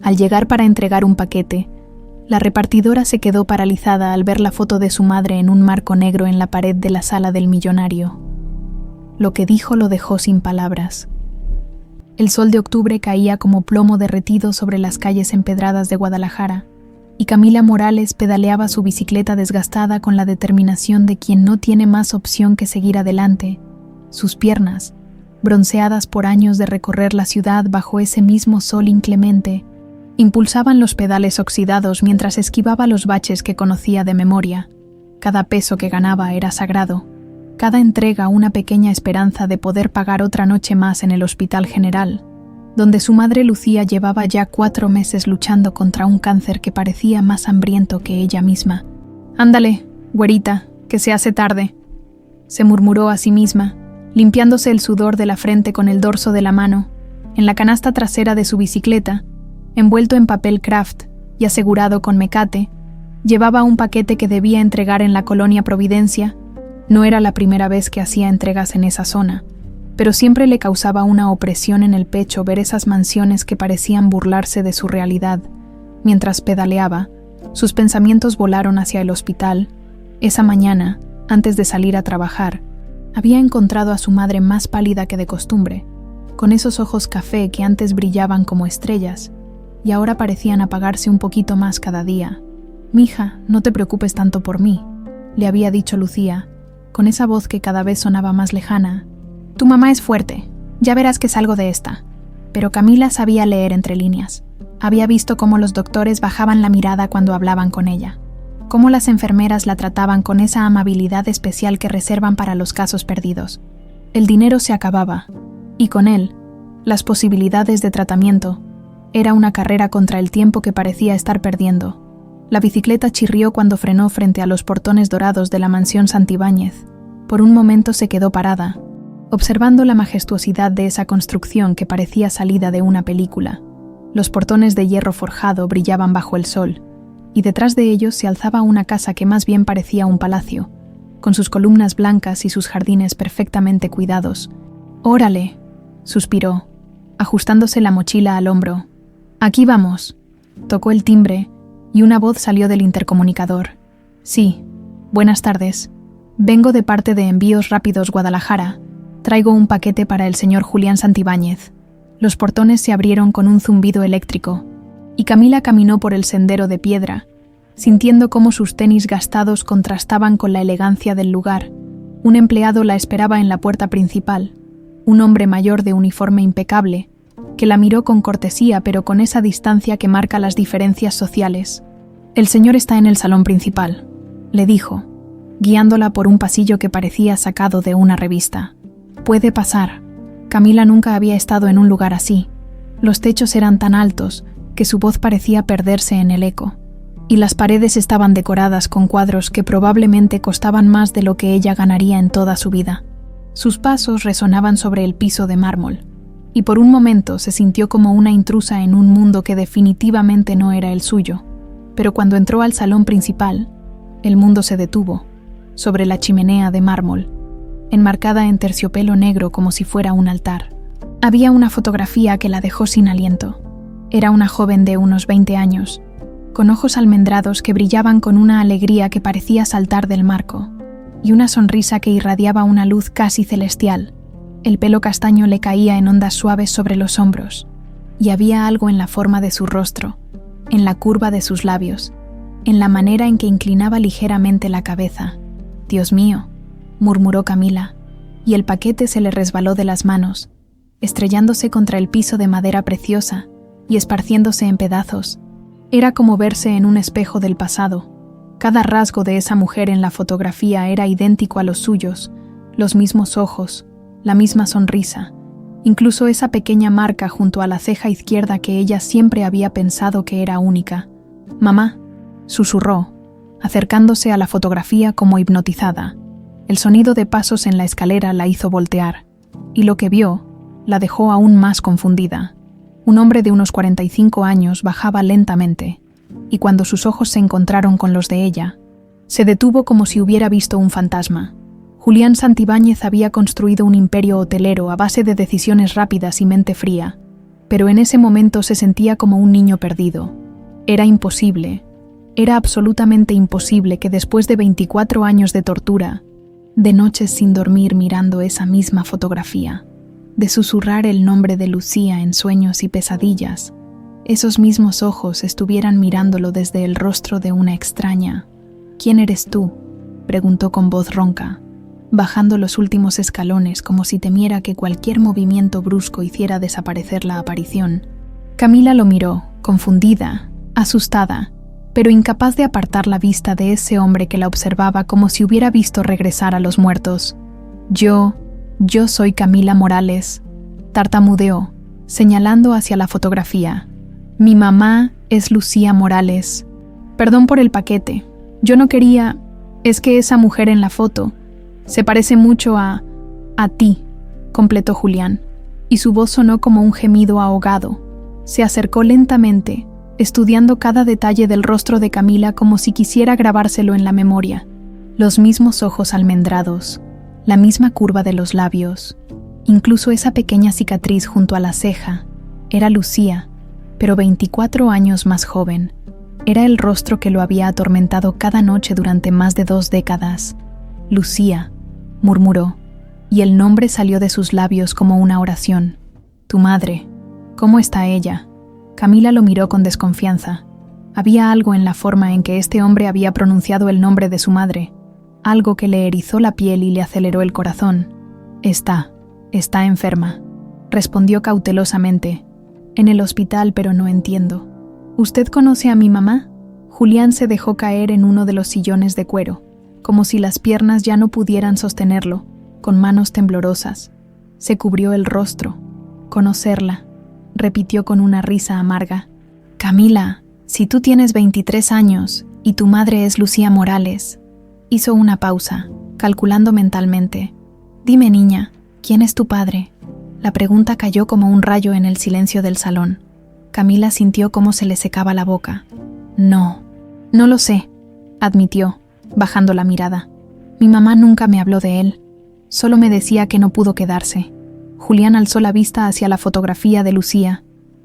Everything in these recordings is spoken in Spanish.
Al llegar para entregar un paquete, la repartidora se quedó paralizada al ver la foto de su madre en un marco negro en la pared de la sala del millonario. Lo que dijo lo dejó sin palabras. El sol de octubre caía como plomo derretido sobre las calles empedradas de Guadalajara, y Camila Morales pedaleaba su bicicleta desgastada con la determinación de quien no tiene más opción que seguir adelante. Sus piernas, bronceadas por años de recorrer la ciudad bajo ese mismo sol inclemente, impulsaban los pedales oxidados mientras esquivaba los baches que conocía de memoria. Cada peso que ganaba era sagrado, cada entrega una pequeña esperanza de poder pagar otra noche más en el Hospital General, donde su madre Lucía llevaba ya 4 meses luchando contra un cáncer que parecía más hambriento que ella misma. «Ándale, güerita, que se hace tarde», se murmuró a sí misma, limpiándose el sudor de la frente con el dorso de la mano. En la canasta trasera de su bicicleta, envuelto en papel craft y asegurado con mecate, llevaba un paquete que debía entregar en la colonia Providencia. No era la primera vez que hacía entregas en esa zona, pero siempre le causaba una opresión en el pecho ver esas mansiones que parecían burlarse de su realidad. Mientras pedaleaba, sus pensamientos volaron hacia el hospital. Esa mañana, antes de salir a trabajar, había encontrado a su madre más pálida que de costumbre, con esos ojos café que antes brillaban como estrellas y ahora parecían apagarse un poquito más cada día. «Mija, no te preocupes tanto por mí», le había dicho Lucía, con esa voz que cada vez sonaba más lejana. «Tu mamá es fuerte, ya verás que salgo de esta». Pero Camila sabía leer entre líneas. Había visto cómo los doctores bajaban la mirada cuando hablaban con ella, cómo las enfermeras la trataban con esa amabilidad especial que reservan para los casos perdidos. El dinero se acababa, y con él, las posibilidades de tratamiento. Era una carrera contra el tiempo que parecía estar perdiendo. La bicicleta chirrió cuando frenó frente a los portones dorados de la mansión Santibáñez. Por un momento se quedó parada, observando la majestuosidad de esa construcción que parecía salida de una película. Los portones de hierro forjado brillaban bajo el sol, y detrás de ellos se alzaba una casa que más bien parecía un palacio, con sus columnas blancas y sus jardines perfectamente cuidados. «Órale», suspiró, ajustándose la mochila al hombro. «Aquí vamos». Tocó el timbre, y una voz salió del intercomunicador. «Sí, buenas tardes. Vengo de parte de Envíos Rápidos Guadalajara. Traigo un paquete para el señor Julián Santibáñez». Los portones se abrieron con un zumbido eléctrico, y Camila caminó por el sendero de piedra, sintiendo cómo sus tenis gastados contrastaban con la elegancia del lugar. Un empleado la esperaba en la puerta principal, un hombre mayor de uniforme impecable, que la miró con cortesía pero con esa distancia que marca las diferencias sociales. «El señor está en el salón principal», le dijo, guiándola por un pasillo que parecía sacado de una revista. «Puede pasar». Camila nunca había estado en un lugar así. Los techos eran tan altos que su voz parecía perderse en el eco, y las paredes estaban decoradas con cuadros que probablemente costaban más de lo que ella ganaría en toda su vida. Sus pasos resonaban sobre el piso de mármol, y por un momento se sintió como una intrusa en un mundo que definitivamente no era el suyo. Pero cuando entró al salón principal, el mundo se detuvo, sobre la chimenea de mármol, enmarcada en terciopelo negro como si fuera un altar. Había una fotografía que la dejó sin aliento. Era una joven de unos 20 años, con ojos almendrados que brillaban con una alegría que parecía saltar del marco, y una sonrisa que irradiaba una luz casi celestial. El pelo castaño le caía en ondas suaves sobre los hombros, y había algo en la forma de su rostro, en la curva de sus labios, en la manera en que inclinaba ligeramente la cabeza. «Dios mío», murmuró Camila, y el paquete se le resbaló de las manos, estrellándose contra el piso de madera preciosa y esparciéndose en pedazos. Era como verse en un espejo del pasado. Cada rasgo de esa mujer en la fotografía era idéntico a los suyos, los mismos ojos, la misma sonrisa, incluso esa pequeña marca junto a la ceja izquierda que ella siempre había pensado que era única. «Mamá», susurró, acercándose a la fotografía como hipnotizada. El sonido de pasos en la escalera la hizo voltear, y lo que vio la dejó aún más confundida. Un hombre de unos 45 años bajaba lentamente, y cuando sus ojos se encontraron con los de ella, se detuvo como si hubiera visto un fantasma. Julián Santibáñez había construido un imperio hotelero a base de decisiones rápidas y mente fría. pero en ese momento se sentía como un niño perdido. Era imposible, era absolutamente imposible que después de 24 años de tortura, de noches sin dormir mirando esa misma fotografía, de susurrar el nombre de Lucía en sueños y pesadillas, esos mismos ojos estuvieran mirándolo desde el rostro de una extraña. «¿Quién eres tú?», preguntó con voz ronca, bajando los últimos escalones como si temiera que cualquier movimiento brusco hiciera desaparecer la aparición. Camila lo miró, confundida, asustada, pero incapaz de apartar la vista de ese hombre que la observaba como si hubiera visto regresar a los muertos. Yo soy Camila Morales», tartamudeó, señalando hacia la fotografía. «Mi mamá es Lucía Morales. Perdón por el paquete. Yo no quería... Es que esa mujer en la foto se parece mucho a ti», completó Julián, y su voz sonó como un gemido ahogado. Se acercó lentamente, estudiando cada detalle del rostro de Camila como si quisiera grabárselo en la memoria. Los mismos ojos almendrados, la misma curva de los labios, incluso esa pequeña cicatriz junto a la ceja. Era Lucía, pero 24 años más joven. Era el rostro que lo había atormentado cada noche durante más de 2 décadas. «Lucía», murmuró, y el nombre salió de sus labios como una oración. «Tu madre. ¿Cómo está ella?». Camila lo miró con desconfianza. Había algo en la forma en que este hombre había pronunciado el nombre de su madre, algo que le erizó la piel y le aceleró el corazón. Está enferma», respondió cautelosamente. «En el hospital, pero no entiendo». «¿Usted conoce a mi mamá?». Julián se dejó caer en uno de los sillones de cuero, como si las piernas ya no pudieran sostenerlo, con manos temblorosas. Se cubrió el rostro. «Conocerla», repitió con una risa amarga. «Camila, si tú tienes 23 años y tu madre es Lucía Morales». Hizo una pausa, calculando mentalmente. «Dime, niña, ¿quién es tu padre?». La pregunta cayó como un rayo en el silencio del salón. Camila sintió cómo se le secaba la boca. «No lo sé», admitió, bajando la mirada. «Mi mamá nunca me habló de él. Solo me decía que no pudo quedarse». Julián alzó la vista hacia la fotografía de Lucía,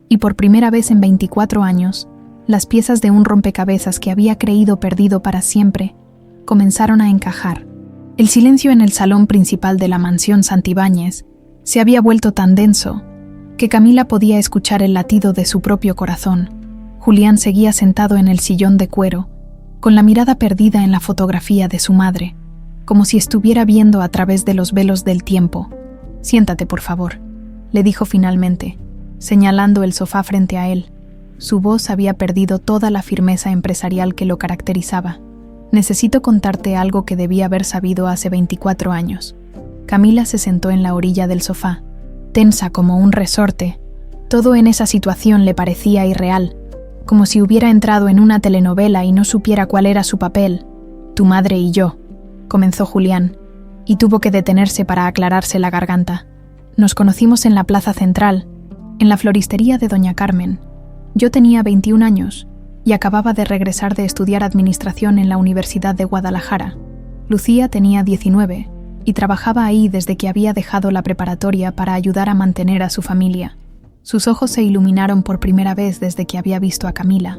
y por primera vez en 24 años, las piezas de un rompecabezas que había creído perdido para siempre comenzaron a encajar. El silencio en el salón principal de la mansión Santibáñez se había vuelto tan denso que Camila podía escuchar el latido de su propio corazón. Julián seguía sentado en el sillón de cuero, con la mirada perdida en la fotografía de su madre, como si estuviera viendo a través de los velos del tiempo. «Siéntate, por favor», le dijo finalmente, señalando el sofá frente a él. Su voz había perdido toda la firmeza empresarial que lo caracterizaba. «Necesito contarte algo que debí haber sabido hace 24 años». Camila se sentó en la orilla del sofá, tensa como un resorte. Todo en esa situación le parecía irreal, como si hubiera entrado en una telenovela y no supiera cuál era su papel. «Tu madre y yo», comenzó Julián, y tuvo que detenerse para aclararse la garganta. «Nos conocimos en la plaza central, en la floristería de Doña Carmen. Yo tenía 21 años y acababa de regresar de estudiar administración en la Universidad de Guadalajara. Lucía tenía 19 y trabajaba ahí desde que había dejado la preparatoria para ayudar a mantener a su familia». Sus ojos se iluminaron por primera vez desde que había visto a Camila,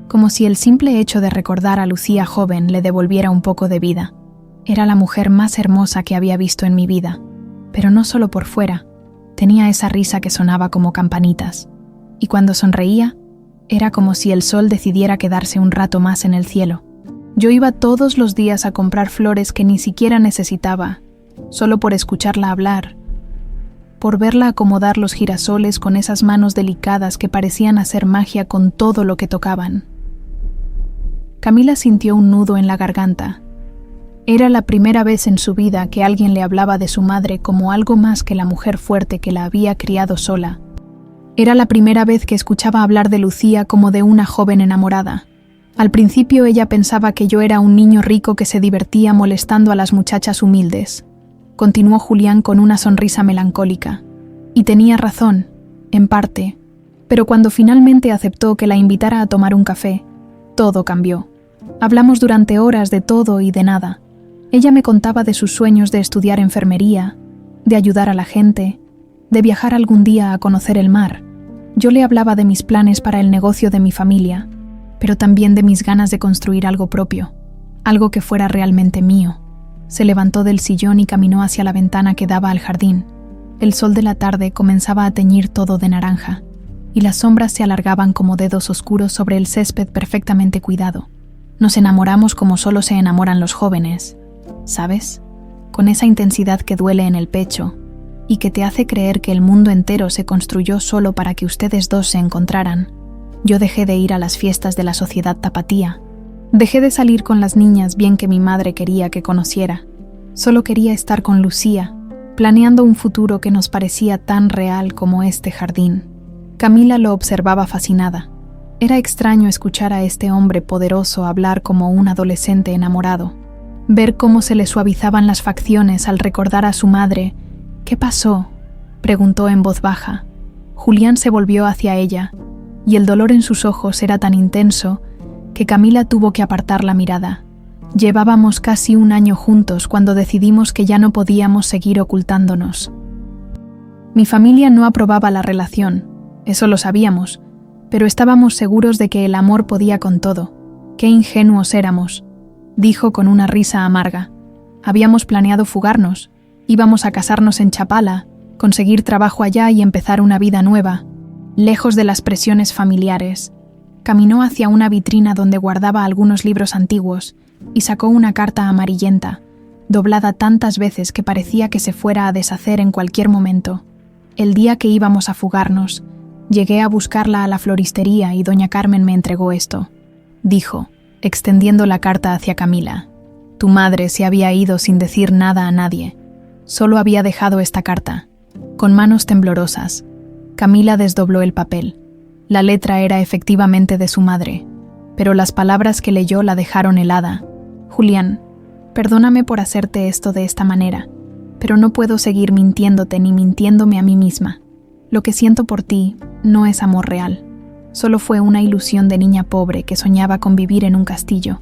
como si el simple hecho de recordar a Lucía joven le devolviera un poco de vida. Era la mujer más hermosa que había visto en mi vida, pero no solo por fuera. Tenía esa risa que sonaba como campanitas, y cuando sonreía, era como si el sol decidiera quedarse un rato más en el cielo. Yo iba todos los días a comprar flores que ni siquiera necesitaba, solo por escucharla hablar, por verla acomodar los girasoles con esas manos delicadas que parecían hacer magia con todo lo que tocaban. Camila sintió un nudo en la garganta. Era la primera vez en su vida que alguien le hablaba de su madre como algo más que la mujer fuerte que la había criado sola. Era la primera vez que escuchaba hablar de Lucía como de una joven enamorada. Al principio ella pensaba que yo era un niño rico que se divertía molestando a las muchachas humildes. Continuó Julián con una sonrisa melancólica. Y tenía razón, en parte, pero cuando finalmente aceptó que la invitara a tomar un café, todo cambió. Hablamos durante horas de todo y de nada. Ella me contaba de sus sueños de estudiar enfermería, de ayudar a la gente, de viajar algún día a conocer el mar. Yo le hablaba de mis planes para el negocio de mi familia, pero también de mis ganas de construir algo propio, algo que fuera realmente mío. Se levantó del sillón y caminó hacia la ventana que daba al jardín. El sol de la tarde comenzaba a teñir todo de naranja, y las sombras se alargaban como dedos oscuros sobre el césped perfectamente cuidado. Nos enamoramos como solo se enamoran los jóvenes, ¿sabes? Con esa intensidad que duele en el pecho y que te hace creer que el mundo entero se construyó solo para que ustedes dos se encontraran. Yo dejé de ir a las fiestas de la sociedad tapatía. Dejé de salir con las niñas bien que mi madre quería que conociera. Solo quería estar con Lucía, planeando un futuro que nos parecía tan real como este jardín. Camila lo observaba fascinada. Era extraño escuchar a este hombre poderoso hablar como un adolescente enamorado. Ver cómo se le suavizaban las facciones al recordar a su madre. «¿Qué pasó?», preguntó en voz baja. Julián se volvió hacia ella, y el dolor en sus ojos era tan intenso que Camila tuvo que apartar la mirada. Llevábamos casi un año juntos cuando decidimos que ya no podíamos seguir ocultándonos. Mi familia no aprobaba la relación, eso lo sabíamos, pero estábamos seguros de que el amor podía con todo. ¡Qué ingenuos éramos!, dijo con una risa amarga. Habíamos planeado fugarnos, íbamos a casarnos en Chapala, conseguir trabajo allá y empezar una vida nueva, lejos de las presiones familiares. Caminó hacia una vitrina donde guardaba algunos libros antiguos y sacó una carta amarillenta, doblada tantas veces que parecía que se fuera a deshacer en cualquier momento. El día que íbamos a fugarnos, llegué a buscarla a la floristería y doña Carmen me entregó esto, dijo, extendiendo la carta hacia Camila. Tu madre se había ido sin decir nada a nadie. Solo había dejado esta carta. Con manos temblorosas, Camila desdobló el papel. La letra era efectivamente de su madre, pero las palabras que leyó la dejaron helada. Julián, perdóname por hacerte esto de esta manera, pero no puedo seguir mintiéndote ni mintiéndome a mí misma. Lo que siento por ti no es amor real. Solo fue una ilusión de niña pobre que soñaba con vivir en un castillo.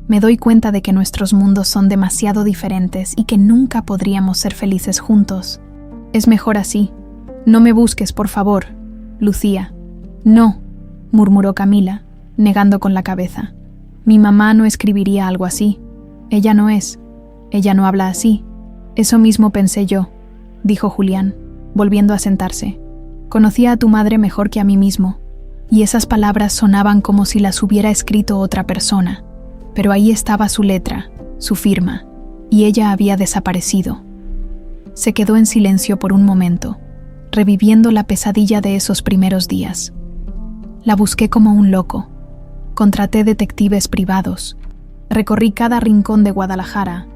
Me doy cuenta de que nuestros mundos son demasiado diferentes y que nunca podríamos ser felices juntos. Es mejor así. No me busques, por favor, Lucía. No, murmuró Camila, negando con la cabeza. Mi mamá no escribiría algo así. Ella no es. Ella no habla así. Eso mismo pensé yo, dijo Julián, volviendo a sentarse. Conocía a tu madre mejor que a mí mismo, y esas palabras sonaban como si las hubiera escrito otra persona. Pero ahí estaba su letra, su firma, y ella había desaparecido. Se quedó en silencio por un momento, reviviendo la pesadilla de esos primeros días. La busqué como un loco. Contraté detectives privados. Recorrí cada rincón de Guadalajara.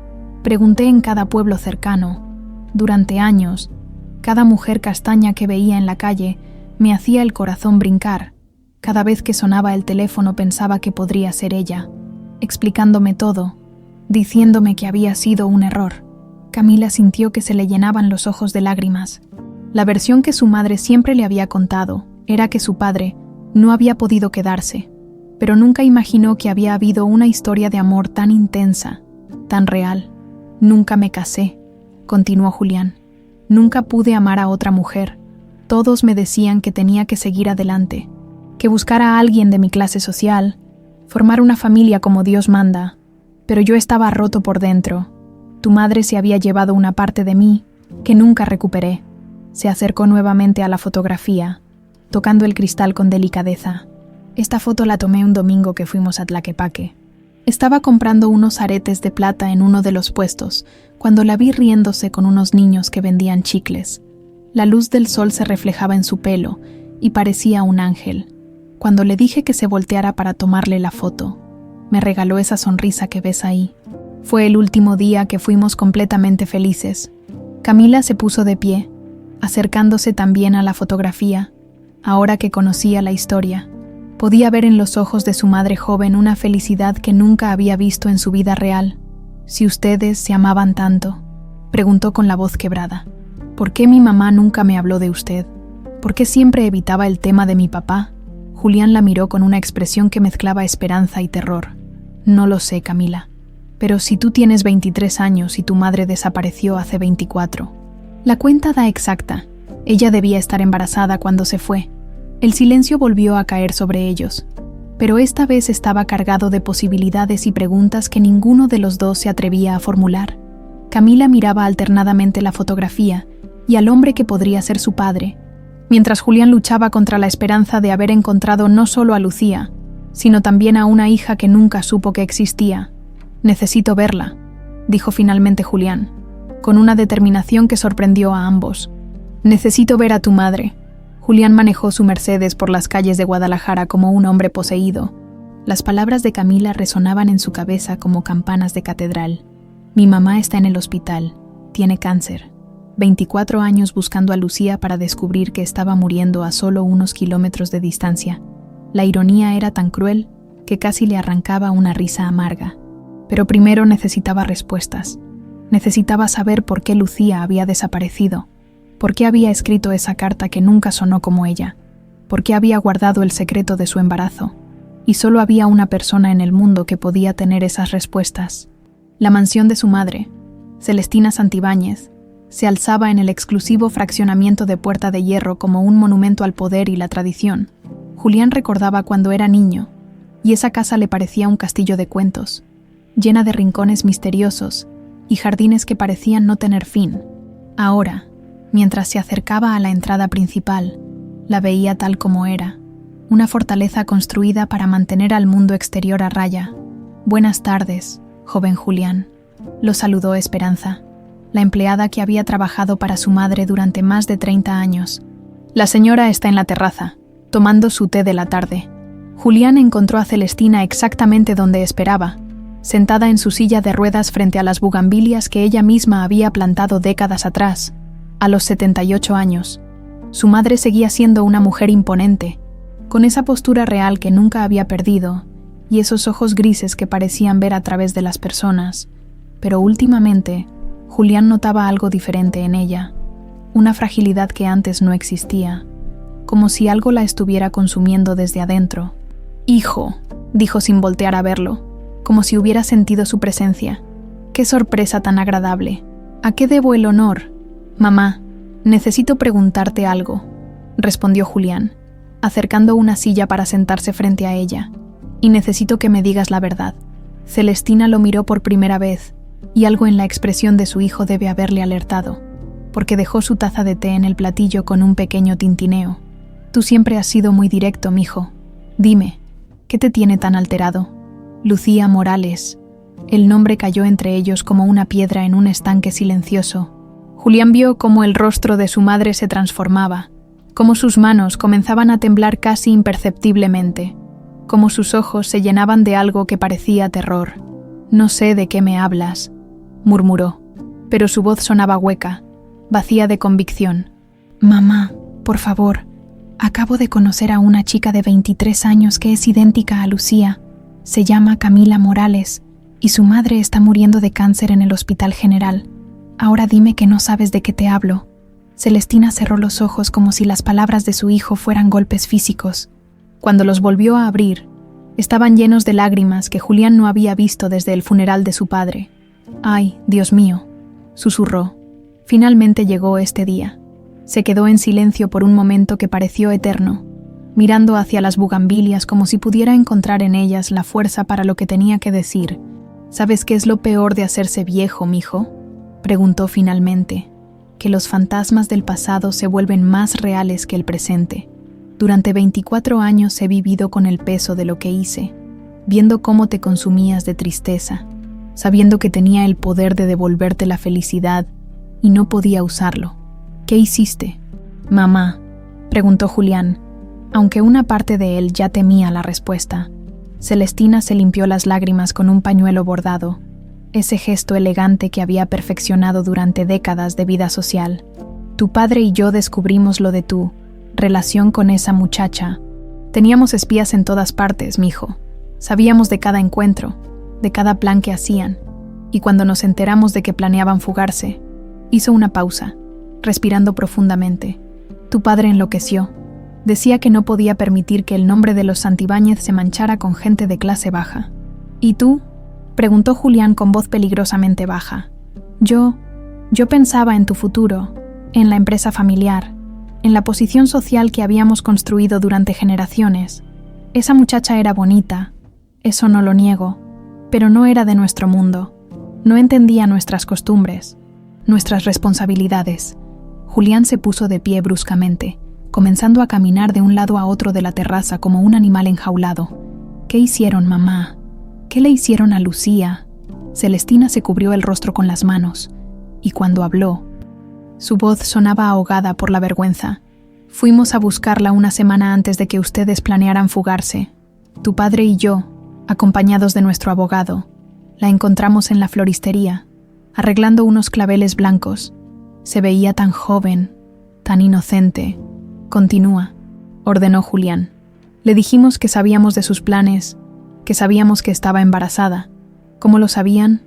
Pregunté en cada pueblo cercano. Durante años, cada mujer castaña que veía en la calle me hacía el corazón brincar. Cada vez que sonaba el teléfono pensaba que podría ser ella, explicándome todo, diciéndome que había sido un error. Camila sintió que se le llenaban los ojos de lágrimas. La versión que su madre siempre le había contado era que su padre no había podido quedarse, pero nunca imaginó que había habido una historia de amor tan intensa, tan real. Nunca me casé, continuó Julián. Nunca pude amar a otra mujer. Todos me decían que tenía que seguir adelante, que buscara a alguien de mi clase social, formar una familia como Dios manda, pero yo estaba roto por dentro. Tu madre se había llevado una parte de mí que nunca recuperé. Se acercó nuevamente a la fotografía, tocando el cristal con delicadeza. Esta foto la tomé un domingo que fuimos a Tlaquepaque. Estaba comprando unos aretes de plata en uno de los puestos, cuando la vi riéndose con unos niños que vendían chicles. La luz del sol se reflejaba en su pelo y parecía un ángel. Cuando le dije que se volteara para tomarle la foto, me regaló esa sonrisa que ves ahí. Fue el último día que fuimos completamente felices. Camila se puso de pie, acercándose también a la fotografía. Ahora que conocía la historia, podía ver en los ojos de su madre joven una felicidad que nunca había visto en su vida real. «Si ustedes se amaban tanto», preguntó con la voz quebrada. «¿Por qué mi mamá nunca me habló de usted? ¿Por qué siempre evitaba el tema de mi papá?» Julián la miró con una expresión que mezclaba esperanza y terror. «No lo sé, Camila. Pero si tú tienes 23 años y tu madre desapareció hace 24. La cuenta da exacta. Ella debía estar embarazada cuando se fue. El silencio volvió a caer sobre ellos, pero esta vez estaba cargado de posibilidades y preguntas que ninguno de los dos se atrevía a formular. Camila miraba alternadamente la fotografía y al hombre que podría ser su padre, mientras Julián luchaba contra la esperanza de haber encontrado no solo a Lucía, sino también a una hija que nunca supo que existía. «Necesito verla», dijo finalmente Julián, con una determinación que sorprendió a ambos. «Necesito ver a tu madre». Julián manejó su Mercedes por las calles de Guadalajara como un hombre poseído. Las palabras de Camila resonaban en su cabeza como campanas de catedral. «Mi mamá está en el hospital. Tiene cáncer. 24 años buscando a Lucía para descubrir que estaba muriendo a solo unos kilómetros de distancia». La ironía era tan cruel que casi le arrancaba una risa amarga. Pero primero necesitaba respuestas. Necesitaba saber por qué Lucía había desaparecido. ¿Por qué había escrito esa carta que nunca sonó como ella? ¿Por qué había guardado el secreto de su embarazo? Y solo había una persona en el mundo que podía tener esas respuestas. La mansión de su madre, Celestina Santibáñez, se alzaba en el exclusivo fraccionamiento de Puerta de Hierro como un monumento al poder y la tradición. Julián recordaba cuando era niño, y esa casa le parecía un castillo de cuentos, llena de rincones misteriosos y jardines que parecían no tener fin. Ahora, mientras se acercaba a la entrada principal, la veía tal como era, una fortaleza construida para mantener al mundo exterior a raya. «Buenas tardes, joven Julián», lo saludó Esperanza, la empleada que había trabajado para su madre durante más de 30 años. «La señora está en la terraza, tomando su té de la tarde». Julián encontró a Celestina exactamente donde esperaba, sentada en su silla de ruedas frente a las bugambilias que ella misma había plantado décadas atrás. A los 78 años, su madre seguía siendo una mujer imponente, con esa postura real que nunca había perdido y esos ojos grises que parecían ver a través de las personas. Pero últimamente, Julián notaba algo diferente en ella, una fragilidad que antes no existía, como si algo la estuviera consumiendo desde adentro. «Hijo», dijo sin voltear a verlo, como si hubiera sentido su presencia. «Qué sorpresa tan agradable. ¿A qué debo el honor?» «Mamá, necesito preguntarte algo», respondió Julián, acercando una silla para sentarse frente a ella. «Y necesito que me digas la verdad». Celestina lo miró por primera vez, y algo en la expresión de su hijo debe haberle alertado, porque dejó su taza de té en el platillo con un pequeño tintineo. «Tú siempre has sido muy directo, mijo. Dime, ¿qué te tiene tan alterado?» «Lucía Morales». El nombre cayó entre ellos como una piedra en un estanque silencioso. Julián vio cómo el rostro de su madre se transformaba, cómo sus manos comenzaban a temblar casi imperceptiblemente, cómo sus ojos se llenaban de algo que parecía terror. «No sé de qué me hablas», murmuró, pero su voz sonaba hueca, vacía de convicción. «Mamá, por favor, acabo de conocer a una chica de 23 años que es idéntica a Lucía. Se llama Camila Morales, y su madre está muriendo de cáncer en el Hospital General. Ahora dime que no sabes de qué te hablo». Celestina cerró los ojos como si las palabras de su hijo fueran golpes físicos. Cuando los volvió a abrir, estaban llenos de lágrimas que Julián no había visto desde el funeral de su padre. «Ay, Dios mío», susurró. Finalmente llegó este día. Se quedó en silencio por un momento que pareció eterno, mirando hacia las bugambilias como si pudiera encontrar en ellas la fuerza para lo que tenía que decir. «¿Sabes qué es lo peor de hacerse viejo, mijo?», preguntó finalmente. «Que los fantasmas del pasado se vuelven más reales que el presente. Durante 24 años he vivido con el peso de lo que hice, viendo cómo te consumías de tristeza, sabiendo que tenía el poder de devolverte la felicidad y no podía usarlo. ¿Qué hiciste?» «Mamá», preguntó Julián, aunque una parte de él ya temía la respuesta. Celestina se limpió las lágrimas con un pañuelo bordado, ese gesto elegante que había perfeccionado durante décadas de vida social. «Tu padre y yo descubrimos lo de tu relación con esa muchacha. Teníamos espías en todas partes, mijo. Sabíamos de cada encuentro, de cada plan que hacían, y cuando nos enteramos de que planeaban fugarse», hizo una pausa, respirando profundamente. «Tu padre enloqueció. Decía que no podía permitir que el nombre de los Santibáñez se manchara con gente de clase baja». «¿Y tú?», preguntó Julián con voz peligrosamente baja. Yo pensaba en tu futuro, en la empresa familiar, en la posición social que habíamos construido durante generaciones. Esa muchacha era bonita, eso no lo niego, pero no era de nuestro mundo. No entendía nuestras costumbres, nuestras responsabilidades. Julián se puso de pie bruscamente, comenzando a caminar de un lado a otro de la terraza como un animal enjaulado. ¿Qué hicieron, mamá? ¿Qué le hicieron a Lucía? Celestina se cubrió el rostro con las manos, y cuando habló, su voz sonaba ahogada por la vergüenza. Fuimos a buscarla una semana antes de que ustedes planearan fugarse. Tu padre y yo, acompañados de nuestro abogado, la encontramos en la floristería, arreglando unos claveles blancos. Se veía tan joven, tan inocente. Continúa, ordenó Julián. Le dijimos que sabíamos de sus planes, que sabíamos que estaba embarazada. ¿Cómo lo sabían?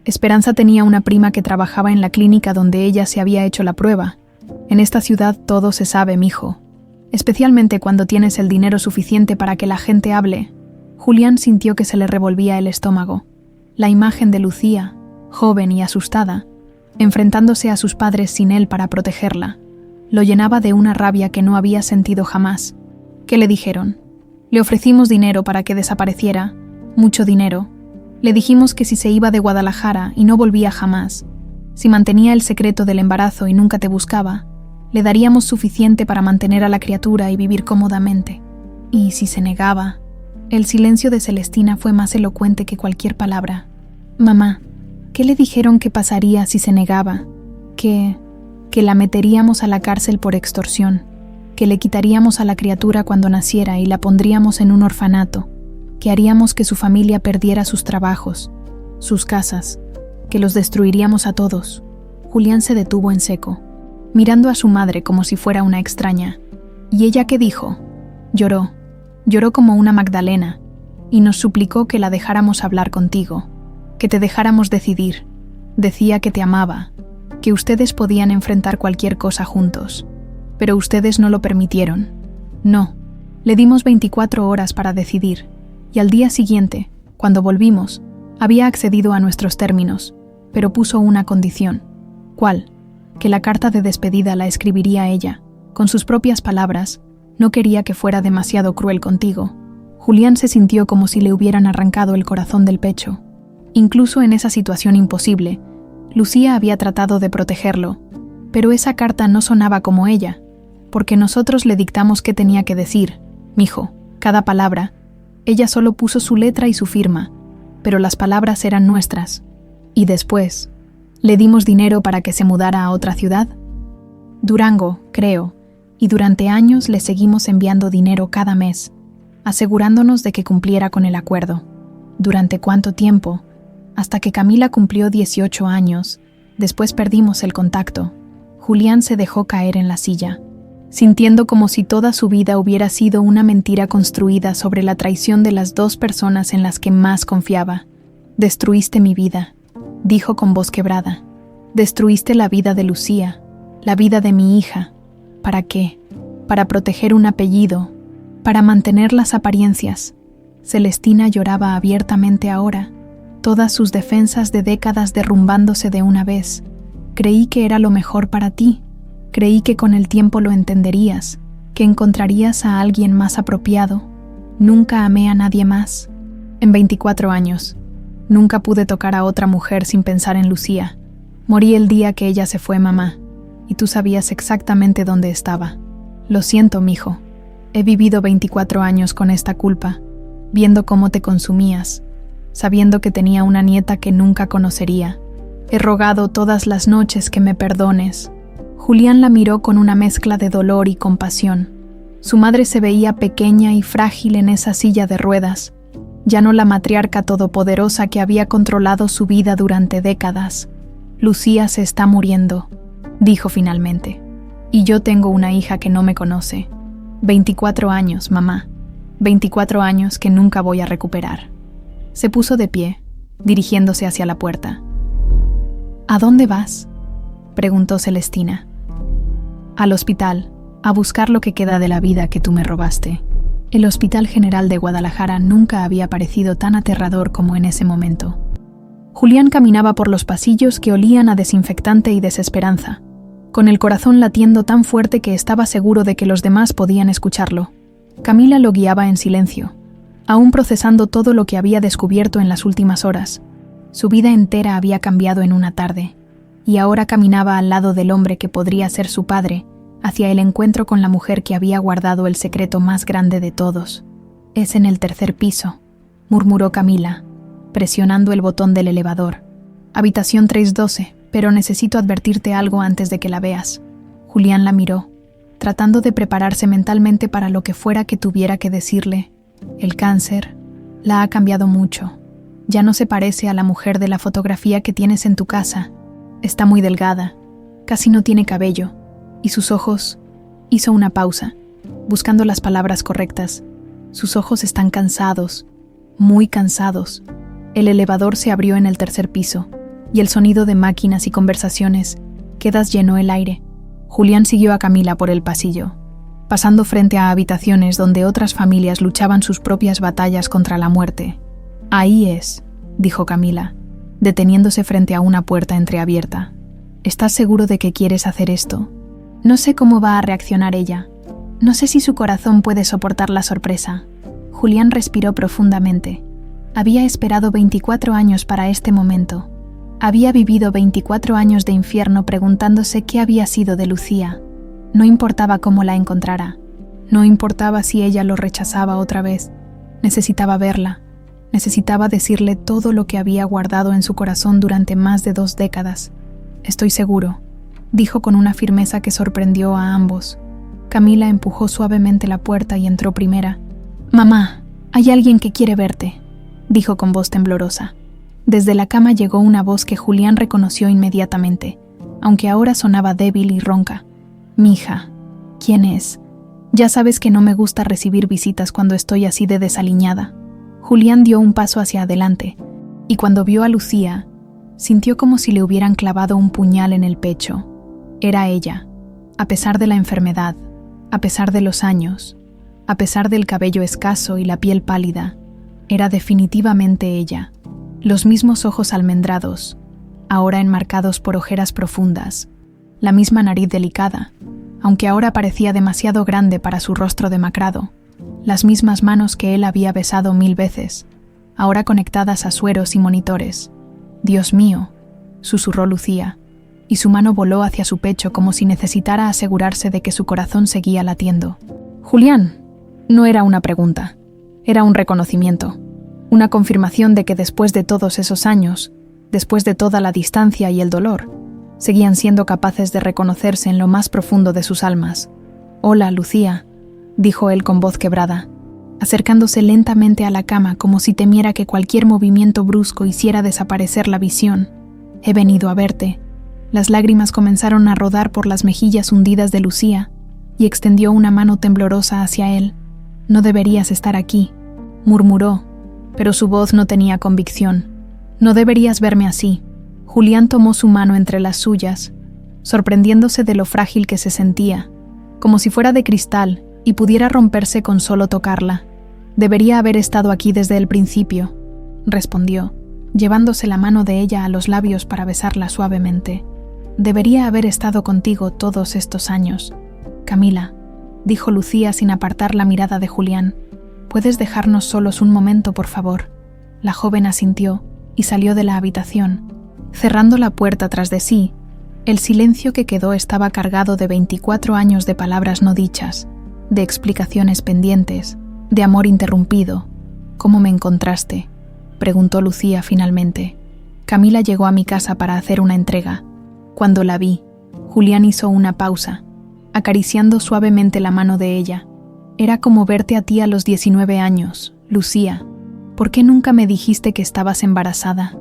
Esperanza tenía una prima que trabajaba en la clínica donde ella se había hecho la prueba. En esta ciudad todo se sabe, mijo. Especialmente cuando tienes el dinero suficiente para que la gente hable. Julián sintió que se le revolvía el estómago. La imagen de Lucía, joven y asustada, enfrentándose a sus padres sin él para protegerla, lo llenaba de una rabia que no había sentido jamás. ¿Qué le dijeron? Le ofrecimos dinero para que desapareciera, mucho dinero. Le dijimos que si se iba de Guadalajara y no volvía jamás, si mantenía el secreto del embarazo y nunca te buscaba, le daríamos suficiente para mantener a la criatura y vivir cómodamente. Y si se negaba, el silencio de Celestina fue más elocuente que cualquier palabra. Mamá, ¿qué le dijeron que pasaría si se negaba? Que la meteríamos a la cárcel por extorsión, que le quitaríamos a la criatura cuando naciera y la pondríamos en un orfanato, que haríamos que su familia perdiera sus trabajos, sus casas, que los destruiríamos a todos. Julián se detuvo en seco, mirando a su madre como si fuera una extraña. ¿Y ella qué dijo? Lloró como una Magdalena, y nos suplicó que la dejáramos hablar contigo, que te dejáramos decidir. Decía que te amaba, que ustedes podían enfrentar cualquier cosa juntos, pero ustedes no lo permitieron. No, le dimos 24 horas para decidir, y al día siguiente, cuando volvimos, había accedido a nuestros términos, pero puso una condición. ¿Cuál? Que la carta de despedida la escribiría ella, con sus propias palabras. No quería que fuera demasiado cruel contigo. Julián se sintió como si le hubieran arrancado el corazón del pecho. Incluso en esa situación imposible, Lucía había tratado de protegerlo, pero esa carta no sonaba como ella, porque nosotros le dictamos qué tenía que decir. Mijo, cada palabra. Ella solo puso su letra y su firma, pero las palabras eran nuestras. Y después, ¿le dimos dinero para que se mudara a otra ciudad? Durango, creo, y durante años le seguimos enviando dinero cada mes, asegurándonos de que cumpliera con el acuerdo. ¿Durante cuánto tiempo? Hasta que Camila cumplió 18 años, después perdimos el contacto. Julián se dejó caer en la silla, sintiendo como si toda su vida hubiera sido una mentira construida sobre la traición de las dos personas en las que más confiaba. Destruiste mi vida, dijo con voz quebrada. Destruiste la vida de Lucía, la vida de mi hija. ¿Para qué? Para proteger un apellido, para mantener las apariencias. Celestina lloraba abiertamente ahora, todas sus defensas de décadas derrumbándose de una vez. Creí que era lo mejor para ti. Creí que con el tiempo lo entenderías, que encontrarías a alguien más apropiado. Nunca amé a nadie más. En 24 años, nunca pude tocar a otra mujer sin pensar en Lucía. Morí el día que ella se fue, mamá, y tú sabías exactamente dónde estaba. Lo siento, mijo. He vivido 24 años con esta culpa, viendo cómo te consumías, sabiendo que tenía una nieta que nunca conocería. He rogado todas las noches que me perdones. Julián la miró con una mezcla de dolor y compasión. Su madre se veía pequeña y frágil en esa silla de ruedas, ya no la matriarca todopoderosa que había controlado su vida durante décadas. Lucía se está muriendo, dijo finalmente. Y yo tengo una hija que no me conoce. 24 años, mamá. 24 años que nunca voy a recuperar. Se puso de pie, dirigiéndose hacia la puerta. ¿A dónde vas?, preguntó Celestina. Al hospital, a buscar lo que queda de la vida que tú me robaste. El Hospital General de Guadalajara nunca había parecido tan aterrador como en ese momento. Julián caminaba por los pasillos que olían a desinfectante y desesperanza. con el corazón latiendo tan fuerte que estaba seguro de que los demás podían escucharlo. Camila lo guiaba en silencio, aún procesando todo lo que había descubierto en las últimas horas. Su vida entera había cambiado en una tarde, y ahora caminaba al lado del hombre que podría ser su padre, hacia el encuentro con la mujer que había guardado el secreto más grande de todos. «Es en el tercer piso», murmuró Camila, presionando el botón del elevador. «Habitación 312, pero necesito advertirte algo antes de que la veas». Julián la miró, tratando de prepararse mentalmente para lo que fuera que tuviera que decirle. El cáncer la ha cambiado mucho. Ya no se parece a la mujer de la fotografía que tienes en tu casa. Está muy delgada, casi no tiene cabello, y sus ojos... Hizo una pausa, buscando las palabras correctas. Sus ojos están cansados, muy cansados. El elevador se abrió en el tercer piso, y el sonido de máquinas y conversaciones quedas llenó el aire. Julián siguió a Camila por el pasillo, pasando frente a habitaciones donde otras familias luchaban sus propias batallas contra la muerte. «Ahí es», dijo Camila, deteniéndose frente a una puerta entreabierta. «¿Estás seguro de que quieres hacer esto?» No sé cómo va a reaccionar ella. No sé si su corazón puede soportar la sorpresa. Julián respiró profundamente. Había esperado 24 años para este momento. Había vivido 24 años de infierno preguntándose qué había sido de Lucía. No importaba cómo la encontrara. No importaba si ella lo rechazaba otra vez. Necesitaba verla. Necesitaba decirle todo lo que había guardado en su corazón durante más de 2 décadas. «Estoy seguro», dijo con una firmeza que sorprendió a ambos. Camila empujó suavemente la puerta y entró primera. «Mamá, hay alguien que quiere verte», dijo con voz temblorosa. Desde la cama llegó una voz que Julián reconoció inmediatamente, aunque ahora sonaba débil y ronca. «Mija, ¿quién es? Ya sabes que no me gusta recibir visitas cuando estoy así de desaliñada». Julián dio un paso hacia adelante, y cuando vio a Lucía, sintió como si le hubieran clavado un puñal en el pecho. Era ella, a pesar de la enfermedad, a pesar de los años, a pesar del cabello escaso y la piel pálida, era definitivamente ella. Los mismos ojos almendrados, ahora enmarcados por ojeras profundas, la misma nariz delicada, aunque ahora parecía demasiado grande para su rostro demacrado, las mismas manos que él había besado 1000 veces, ahora conectadas a sueros y monitores. «Dios mío», susurró Lucía, y su mano voló hacia su pecho como si necesitara asegurarse de que su corazón seguía latiendo. «Julián», no era una pregunta, era un reconocimiento, una confirmación de que después de todos esos años, después de toda la distancia y el dolor, seguían siendo capaces de reconocerse en lo más profundo de sus almas. «Hola, Lucía», dijo él con voz quebrada, acercándose lentamente a la cama como si temiera que cualquier movimiento brusco hiciera desaparecer la visión. «He venido a verte». Las lágrimas comenzaron a rodar por las mejillas hundidas de Lucía, y extendió una mano temblorosa hacia él. «No deberías estar aquí», murmuró, pero su voz no tenía convicción. «No deberías verme así». Julián tomó su mano entre las suyas, sorprendiéndose de lo frágil que se sentía, como si fuera de cristal y pudiera romperse con solo tocarla. «Debería haber estado aquí desde el principio», respondió, llevándose la mano de ella a los labios para besarla suavemente. «Debería haber estado contigo todos estos años». «Camila», dijo Lucía sin apartar la mirada de Julián, «¿puedes dejarnos solos un momento, por favor?» La joven asintió y salió de la habitación. Cerrando la puerta tras de sí, el silencio que quedó estaba cargado de 24 años de palabras no dichas, de explicaciones pendientes, de amor interrumpido. «¿Cómo me encontraste?», preguntó Lucía finalmente. «Camila llegó a mi casa para hacer una entrega. Cuando la vi», Julián hizo una pausa, acariciando suavemente la mano de ella. «Era como verte a ti a los 19 años, Lucía. ¿Por qué nunca me dijiste que estabas embarazada?».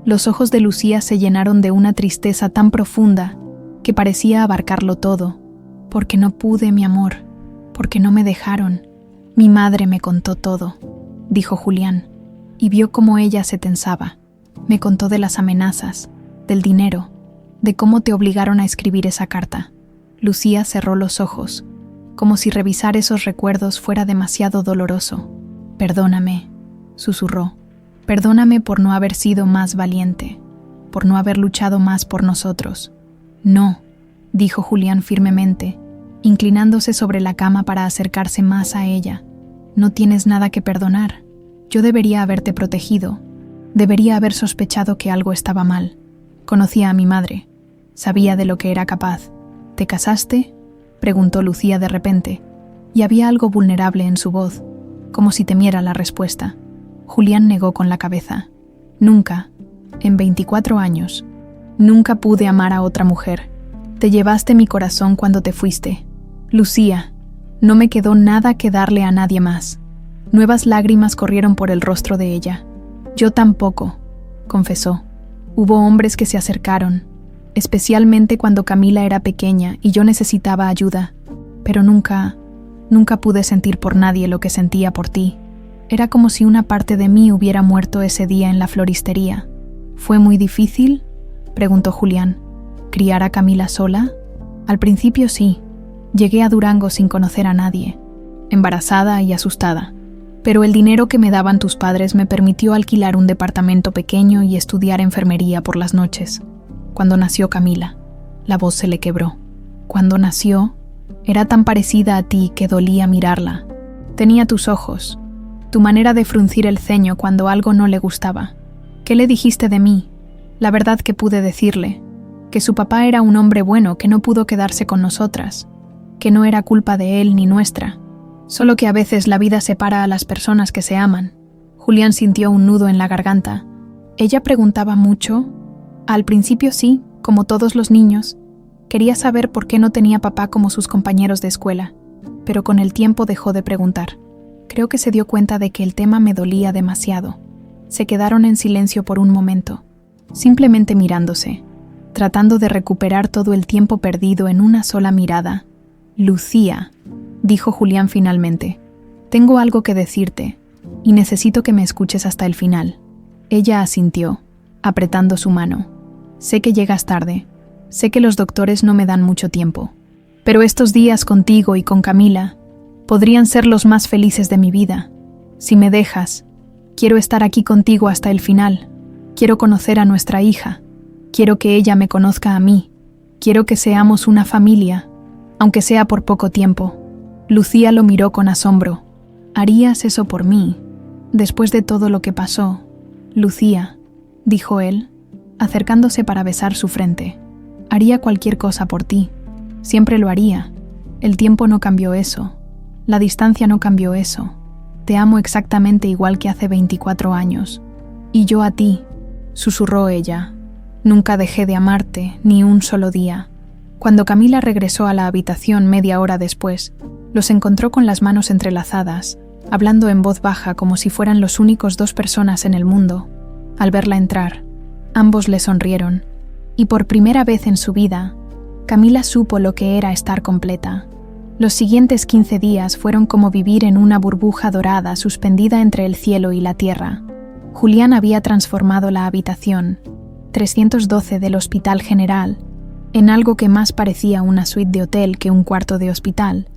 Los ojos de Lucía se llenaron de una tristeza tan profunda que parecía abarcarlo todo. «Porque no pude, mi amor, porque no me dejaron. Mi madre me contó todo», dijo Julián, y vio cómo ella se tensaba. «Me contó de las amenazas, del dinero, de cómo te obligaron a escribir esa carta». Lucía cerró los ojos, como si revisar esos recuerdos fuera demasiado doloroso. «Perdóname», susurró. «Perdóname por no haber sido más valiente, por no haber luchado más por nosotros». «No», dijo Julián firmemente, inclinándose sobre la cama para acercarse más a ella. No tienes nada que perdonar. Yo debería haberte protegido. Debería haber sospechado que algo estaba mal. Conocía a mi madre. Sabía de lo que era capaz. ¿Te casaste?, preguntó Lucía de repente, y había algo vulnerable en su voz, como si temiera la respuesta. Julián negó con la cabeza. Nunca, en 24 años, nunca pude amar a otra mujer. Te llevaste mi corazón cuando te fuiste. Lucía, no me quedó nada que darle a nadie más. Nuevas lágrimas corrieron por el rostro de ella. Yo tampoco, confesó. Hubo hombres que se acercaron, especialmente cuando Camila era pequeña y yo necesitaba ayuda, pero nunca pude sentir por nadie lo que sentía por ti. Era como si una parte de mí hubiera muerto ese día en la floristería. ¿Fue muy difícil?, preguntó Julián. ¿Criar a Camila sola? Al principio sí. Llegué a Durango sin conocer a nadie, embarazada y asustada. Pero el dinero que me daban tus padres me permitió alquilar un departamento pequeño y estudiar enfermería por las noches. Cuando nació Camila, la voz se le quebró. Cuando nació, era tan parecida a ti que dolía mirarla. Tenía tus ojos, tu manera de fruncir el ceño cuando algo no le gustaba. ¿Qué le dijiste de mí? La verdad que pude decirle, que su papá era un hombre bueno que no pudo quedarse con nosotras, que no era culpa de él ni nuestra, solo que a veces la vida separa a las personas que se aman. Julián sintió un nudo en la garganta. Ella preguntaba mucho. Al principio sí, como todos los niños. Quería saber por qué no tenía papá como sus compañeros de escuela, pero con el tiempo dejó de preguntar. Creo que se dio cuenta de que el tema me dolía demasiado. Se quedaron en silencio por un momento, simplemente mirándose, tratando de recuperar todo el tiempo perdido en una sola mirada. Lucía, dijo Julián finalmente, tengo algo que decirte, y necesito que me escuches hasta el final. Ella asintió, apretando su mano. Sé que llegas tarde, sé que los doctores no me dan mucho tiempo, pero estos días contigo y con Camila podrían ser los más felices de mi vida. Si me dejas, quiero estar aquí contigo hasta el final. Quiero conocer a nuestra hija. Quiero que ella me conozca a mí. Quiero que seamos una familia, aunque sea por poco tiempo. Lucía lo miró con asombro. ¿Harías eso por mí? Después de todo lo que pasó. Lucía, dijo él, acercándose para besar su frente. Haría cualquier cosa por ti. Siempre lo haría. El tiempo no cambió eso. La distancia no cambió eso. Te amo exactamente igual que hace 24 años. Y yo a ti, susurró ella. Nunca dejé de amarte, ni un solo día. Cuando Camila regresó a la habitación media hora después, los encontró con las manos entrelazadas, hablando en voz baja como si fueran los únicos 2 personas en el mundo. Al verla entrar, ambos le sonrieron, y por primera vez en su vida, Camila supo lo que era estar completa. Los siguientes 15 días fueron como vivir en una burbuja dorada suspendida entre el cielo y la tierra. Julián había transformado la habitación, 312 del Hospital General, en algo que más parecía una suite de hotel que un cuarto de hospital.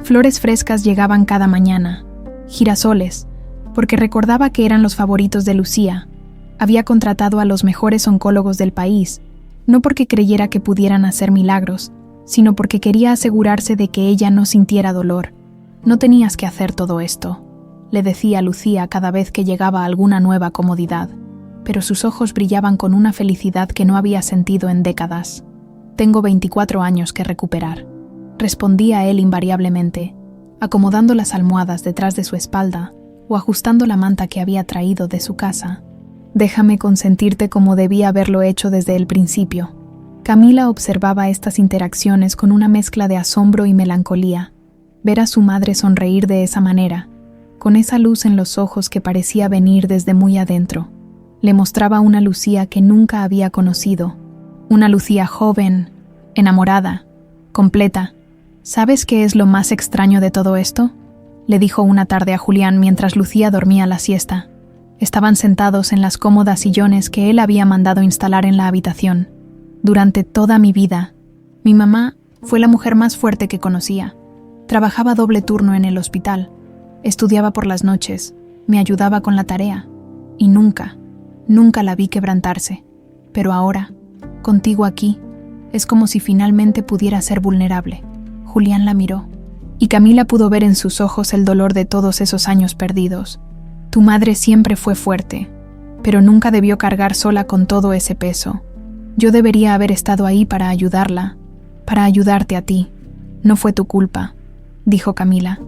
Flores frescas llegaban cada mañana, girasoles, porque recordaba que eran los favoritos de Lucía. Había contratado a los mejores oncólogos del país, no porque creyera que pudieran hacer milagros, sino porque quería asegurarse de que ella no sintiera dolor. No tenías que hacer todo esto, le decía a Lucía cada vez que llegaba alguna nueva comodidad, pero sus ojos brillaban con una felicidad que no había sentido en décadas. Tengo 24 años que recuperar, respondía él invariablemente, acomodando las almohadas detrás de su espalda o ajustando la manta que había traído de su casa. Déjame consentirte como debía haberlo hecho desde el principio. Camila observaba estas interacciones con una mezcla de asombro y melancolía. Ver a su madre sonreír de esa manera, con esa luz en los ojos que parecía venir desde muy adentro, le mostraba una Lucía que nunca había conocido. Una Lucía joven, enamorada, completa. ¿Sabes qué es lo más extraño de todo esto?, le dijo una tarde a Julián mientras Lucía dormía la siesta. Estaban sentados en las cómodas sillones que él había mandado instalar en la habitación. Durante toda mi vida, mi mamá fue la mujer más fuerte que conocía. Trabajaba doble turno en el hospital, estudiaba por las noches, me ayudaba con la tarea, y nunca la vi quebrantarse. Pero ahora, contigo aquí, Es como si finalmente pudiera ser vulnerable. Julián la miró, y Camila pudo ver en sus ojos el dolor de todos esos años perdidos. Tu madre siempre fue fuerte, pero nunca debió cargar sola con todo ese peso. Yo debería haber estado ahí para ayudarla, para ayudarte a ti. No fue tu culpa, dijo Camila,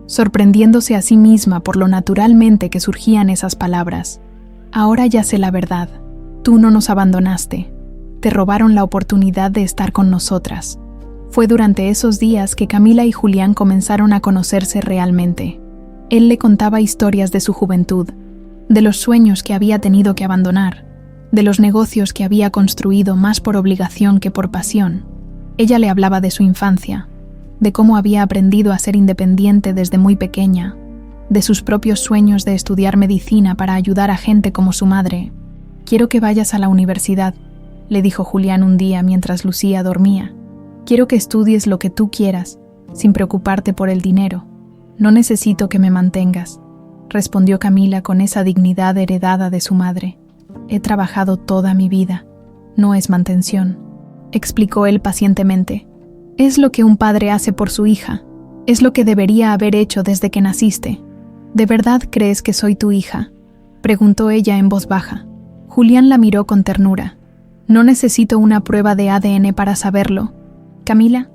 sorprendiéndose a sí misma por lo naturalmente que surgían esas palabras. Ahora ya sé la verdad. Tú no nos abandonaste. Te robaron la oportunidad de estar con nosotras. Fue durante esos días que Camila y Julián comenzaron a conocerse realmente. Él le contaba historias de su juventud, de los sueños que había tenido que abandonar, de los negocios que había construido más por obligación que por pasión. Ella le hablaba de su infancia, de cómo había aprendido a ser independiente desde muy pequeña, de sus propios sueños de estudiar medicina para ayudar a gente como su madre. «Quiero que vayas a la universidad», le dijo Julián un día mientras Lucía dormía. «Quiero que estudies lo que tú quieras, sin preocuparte por el dinero. No necesito que me mantengas», respondió Camila con esa dignidad heredada de su madre. «He trabajado toda mi vida. No es mantención», explicó él pacientemente. «Es lo que un padre hace por su hija. Es lo que debería haber hecho desde que naciste». «¿De verdad crees que soy tu hija?», preguntó ella en voz baja. Julián la miró con ternura. «No necesito una prueba de ADN para saberlo. Camila,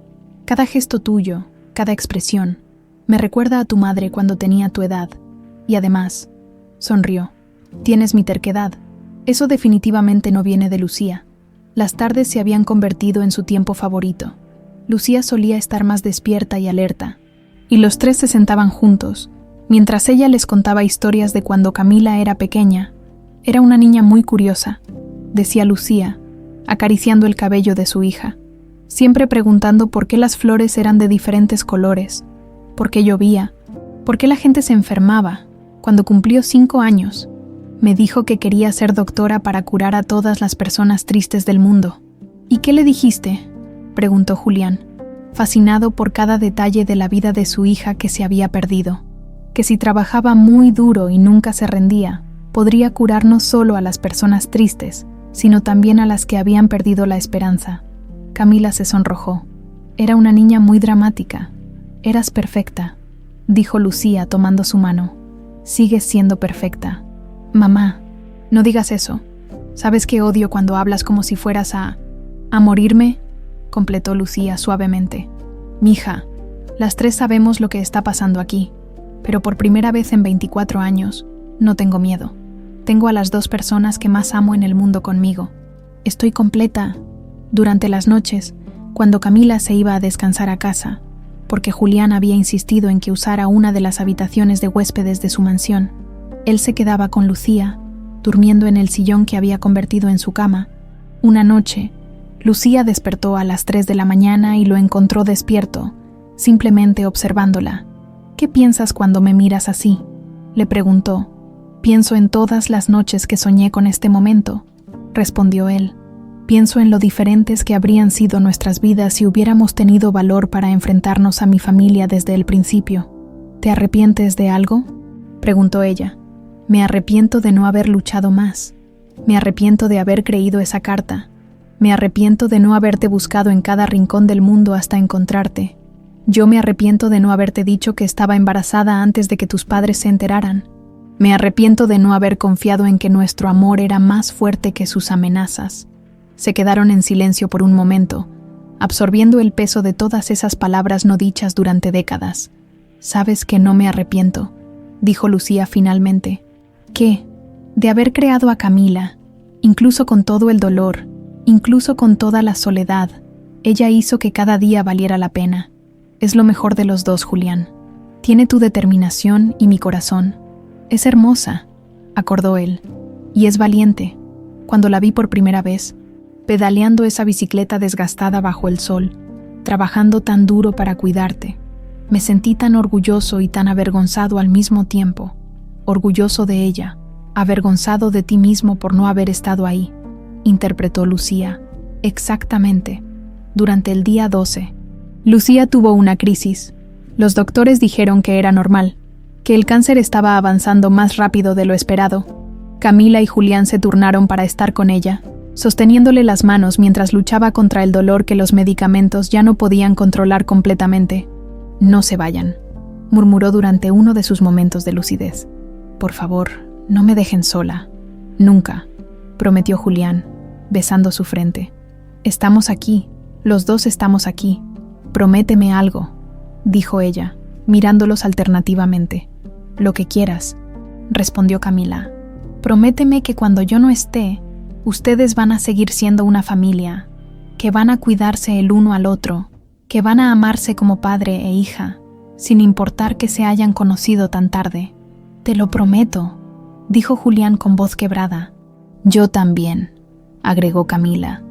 cada gesto tuyo, cada expresión, me recuerda a tu madre cuando tenía tu edad. Y además», sonrió, «tienes mi terquedad. Eso definitivamente no viene de Lucía». Las tardes se habían convertido en su tiempo favorito. Lucía solía estar más despierta y alerta, y los tres se sentaban juntos, mientras ella les contaba historias de cuando Camila era pequeña. «Era una niña muy curiosa», decía Lucía, acariciando el cabello de su hija, siempre preguntando por qué las flores eran de diferentes colores, por qué llovía, por qué la gente se enfermaba. Cuando cumplió 5 años, me dijo que quería ser doctora para curar a todas las personas tristes del mundo. «¿Y qué le dijiste?», preguntó Julián, fascinado por cada detalle de la vida de su hija que se había perdido. Que si trabajaba muy duro y nunca se rendía, podría curar no solo a las personas tristes, sino también a las que habían perdido la esperanza. Camila se sonrojó. «Era una niña muy dramática. Eras perfecta», dijo Lucía tomando su mano. «Sigues siendo perfecta». «Mamá, no digas eso. ¿Sabes que odio cuando hablas como si fueras a morirme?», completó Lucía suavemente. «Mija, las tres sabemos lo que está pasando aquí, pero por primera vez en 24 años, no tengo miedo. Tengo a las 2 personas que más amo en el mundo conmigo. Estoy completa». Durante las noches, cuando Camila se iba a descansar a casa, porque Julián había insistido en que usara una de las habitaciones de huéspedes de su mansión, él se quedaba con Lucía, durmiendo en el sillón que había convertido en su cama. Una noche, Lucía despertó a las 3 de la mañana y lo encontró despierto, simplemente observándola. «¿Qué piensas cuando me miras así?», le preguntó. «Pienso en todas las noches que soñé con este momento», respondió él. «Pienso en lo diferentes que habrían sido nuestras vidas si hubiéramos tenido valor para enfrentarnos a mi familia desde el principio». «¿Te arrepientes de algo?», preguntó ella. «Me arrepiento de no haber luchado más. Me arrepiento de haber creído esa carta. Me arrepiento de no haberte buscado en cada rincón del mundo hasta encontrarte. Yo me arrepiento de no haberte dicho que estaba embarazada antes de que tus padres se enteraran. Me arrepiento de no haber confiado en que nuestro amor era más fuerte que sus amenazas». Se quedaron en silencio por un momento, absorbiendo el peso de todas esas palabras no dichas durante décadas. «Sabes que no me arrepiento», dijo Lucía finalmente. «¿Qué?». «De haber creado a Camila, incluso con todo el dolor, incluso con toda la soledad. Ella hizo que cada día valiera la pena. Es lo mejor de los dos, Julián. Tiene tu determinación y mi corazón. Es hermosa», acordó él, «y es valiente. Cuando la vi por primera vez, pedaleando esa bicicleta desgastada bajo el sol, trabajando tan duro para cuidarte, me sentí tan orgulloso y tan avergonzado al mismo tiempo. Orgulloso de ella, avergonzado de ti mismo por no haber estado ahí», interpretó Lucía. «Exactamente. Durante el día 12. Lucía tuvo una crisis. Los doctores dijeron que era normal, que el cáncer estaba avanzando más rápido de lo esperado. Camila y Julián se turnaron para estar con ella, sosteniéndole las manos mientras luchaba contra el dolor que los medicamentos ya no podían controlar completamente. «No se vayan», murmuró durante uno de sus momentos de lucidez. «Por favor, no me dejen sola». «Nunca», prometió Julián, besando su frente. «Estamos aquí, los dos estamos aquí. Prométeme algo», dijo ella, mirándolos alternativamente. «Lo que quieras», respondió Camila. «Prométeme que cuando yo no esté, ustedes van a seguir siendo una familia, que van a cuidarse el uno al otro, que van a amarse como padre e hija, sin importar que se hayan conocido tan tarde». «Te lo prometo», dijo Julián con voz quebrada. «Yo también», agregó Camila,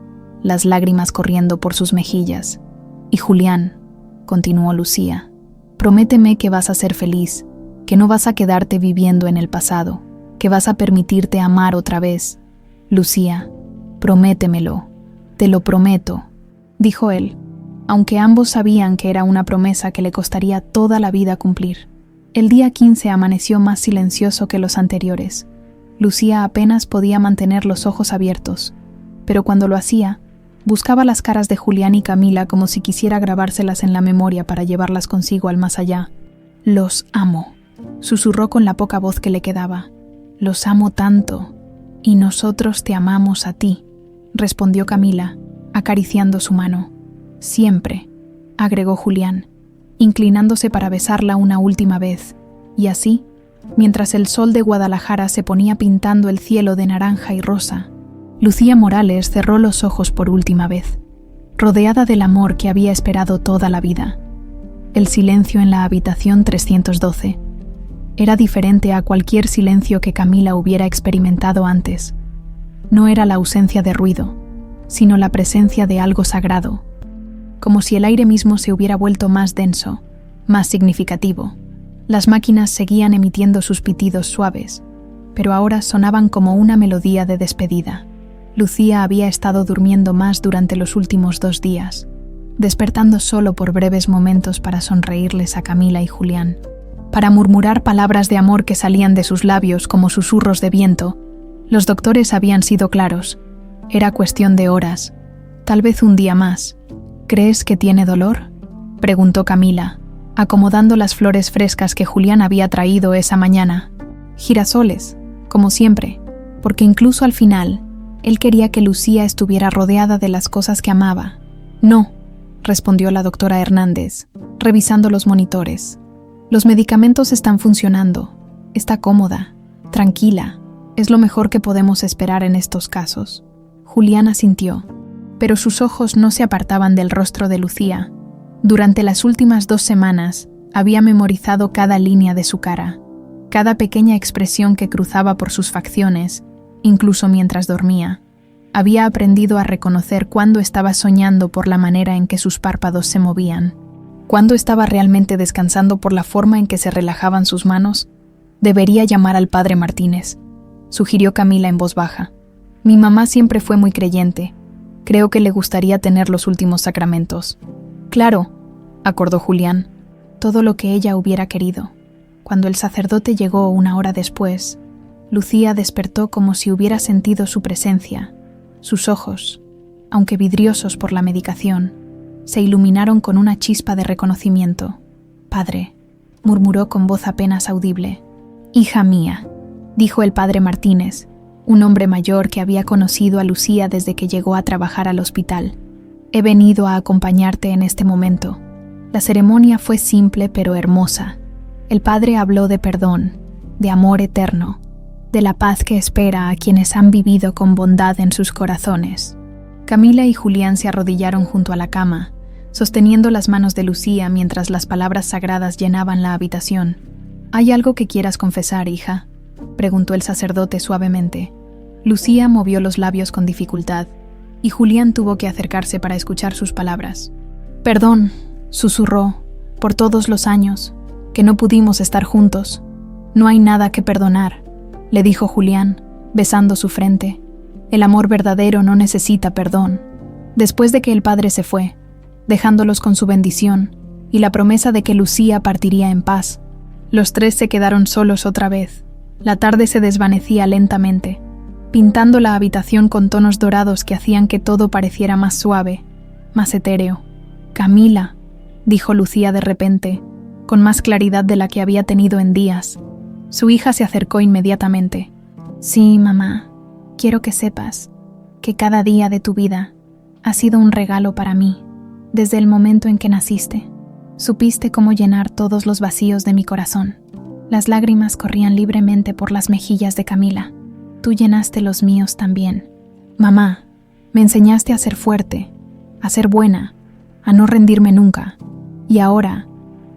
las lágrimas corriendo por sus mejillas. «Y Julián», continuó Lucía, «prométeme que vas a ser feliz, que no vas a quedarte viviendo en el pasado, que vas a permitirte amar otra vez. Lucía, prométemelo». «Te lo prometo», dijo él, aunque ambos sabían que era una promesa que le costaría toda la vida cumplir. El día 15 amaneció más silencioso que los anteriores. Lucía apenas podía mantener los ojos abiertos, pero cuando lo hacía, buscaba las caras de Julián y Camila como si quisiera grabárselas en la memoria para llevarlas consigo al más allá. «Los amo», susurró con la poca voz que le quedaba. «Los amo tanto, y nosotros te amamos a ti», respondió Camila, acariciando su mano. «Siempre», agregó Julián, inclinándose para besarla una última vez, y así, mientras el sol de Guadalajara se ponía pintando el cielo de naranja y rosa, Lucía Morales cerró los ojos por última vez, rodeada del amor que había esperado toda la vida. El silencio en la habitación 312 era diferente a cualquier silencio que Camila hubiera experimentado antes. No era la ausencia de ruido, sino la presencia de algo sagrado, como si el aire mismo se hubiera vuelto más denso, más significativo. Las máquinas seguían emitiendo sus pitidos suaves, pero ahora sonaban como una melodía de despedida. Lucía había estado durmiendo más durante los últimos 2 días, despertando solo por breves momentos para sonreírles a Camila y Julián, para murmurar palabras de amor que salían de sus labios como susurros de viento. Los doctores habían sido claros. Era cuestión de horas, tal vez un día más. «¿Crees que tiene dolor?», preguntó Camila, acomodando las flores frescas que Julián había traído esa mañana. Girasoles, como siempre, porque incluso al final, él quería que Lucía estuviera rodeada de las cosas que amaba. «No», respondió la doctora Hernández, revisando los monitores. «Los medicamentos están funcionando. Está cómoda, tranquila. Es lo mejor que podemos esperar en estos casos». Julián asintió, pero sus ojos no se apartaban del rostro de Lucía. Durante las últimas 2 semanas, había memorizado cada línea de su cara, cada pequeña expresión que cruzaba por sus facciones, incluso mientras dormía. Había aprendido a reconocer cuándo estaba soñando por la manera en que sus párpados se movían, cuándo estaba realmente descansando por la forma en que se relajaban sus manos. «Debería llamar al padre Martínez», sugirió Camila en voz baja. «Mi mamá siempre fue muy creyente. Creo que le gustaría tener los últimos sacramentos». «Claro», acordó Julián, «todo lo que ella hubiera querido». Cuando el sacerdote llegó 1 hora después, Lucía despertó como si hubiera sentido su presencia. Sus ojos, aunque vidriosos por la medicación, se iluminaron con una chispa de reconocimiento. «Padre», murmuró con voz apenas audible. «Hija mía», dijo el padre Martínez, un hombre mayor que había conocido a Lucía desde que llegó a trabajar al hospital. «He venido a acompañarte en este momento». La ceremonia fue simple pero hermosa. El padre habló de perdón, de amor eterno, de la paz que espera a quienes han vivido con bondad en sus corazones. Camila y Julián se arrodillaron junto a la cama, sosteniendo las manos de Lucía mientras las palabras sagradas llenaban la habitación. «¿Hay algo que quieras confesar, hija?», preguntó el sacerdote suavemente. Lucía movió los labios con dificultad, y Julián tuvo que acercarse para escuchar sus palabras. «Perdón», susurró, «por todos los años, que no pudimos estar juntos. No hay nada que perdonar», le dijo Julián, besando su frente. «El amor verdadero no necesita perdón». Después de que el padre se fue, dejándolos con su bendición y la promesa de que Lucía partiría en paz, los 3 se quedaron solos otra vez. La tarde se desvanecía lentamente. pintando la habitación con tonos dorados que hacían que todo pareciera más suave, más etéreo. «Camila», dijo Lucía de repente, con más claridad de la que había tenido en días. Su hija se acercó inmediatamente. «Sí, mamá, quiero que sepas que cada día de tu vida ha sido un regalo para mí, desde el momento en que naciste. Supiste cómo llenar todos los vacíos de mi corazón». Las lágrimas corrían libremente por las mejillas de Camila. «Tú llenaste los míos también. Mamá, me enseñaste a ser fuerte, a ser buena, a no rendirme nunca. Y ahora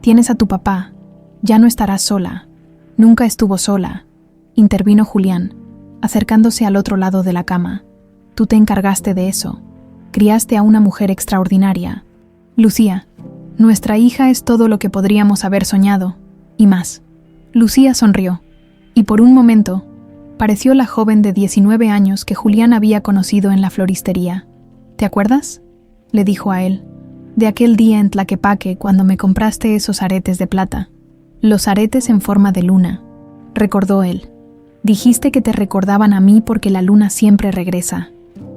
tienes a tu papá. Ya no estarás sola. Nunca estuvo sola», intervino Julián, acercándose al otro lado de la cama. «Tú te encargaste de eso. Criaste a una mujer extraordinaria. Lucía, nuestra hija es todo lo que podríamos haber soñado, y más». Lucía sonrió, y por un momento pareció la joven de 19 años que Julián había conocido en la floristería. «¿Te acuerdas?», le dijo a él, «de aquel día en Tlaquepaque cuando me compraste esos aretes de plata. Los aretes en forma de luna», recordó él. «Dijiste que te recordaban a mí porque la luna siempre regresa,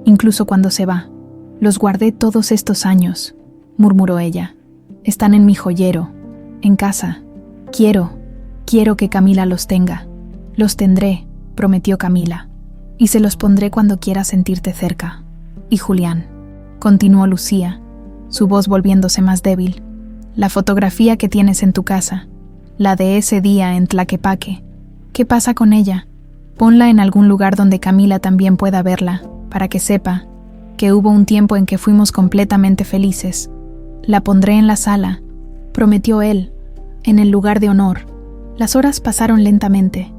incluso cuando se va. Los guardé todos estos años», murmuró ella. «Están en mi joyero, en casa. Quiero que Camila los tenga». «Los tendré», prometió Camila, «y se los pondré cuando quiera sentirte cerca». «Y Julián», continuó Lucía, su voz volviéndose más débil, «la fotografía que tienes en tu casa, la de ese día en Tlaquepaque, ¿qué pasa con ella? Ponla en algún lugar donde Camila también pueda verla, para que sepa que hubo un tiempo en que fuimos completamente felices. La pondré en la sala», prometió él, «en el lugar de honor». Las horas pasaron lentamente.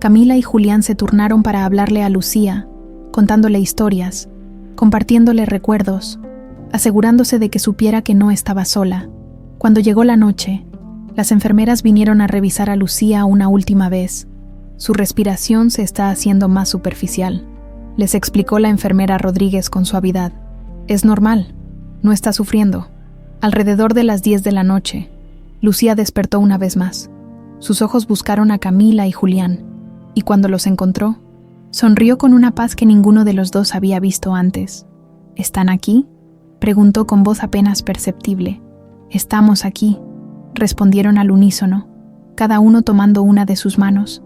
Camila y Julián se turnaron para hablarle a Lucía, contándole historias, compartiéndole recuerdos, asegurándose de que supiera que no estaba sola. Cuando llegó la noche, las enfermeras vinieron a revisar a Lucía una última vez. «Su respiración se está haciendo más superficial», les explicó la enfermera Rodríguez con suavidad. «Es normal, no está sufriendo». Alrededor de las 10 de la noche, Lucía despertó una vez más. Sus ojos buscaron a Camila y Julián, y cuando los encontró, sonrió con una paz que ninguno de los dos había visto antes. «¿Están aquí?», preguntó con voz apenas perceptible. «Estamos aquí», respondieron al unísono, cada uno tomando una de sus manos.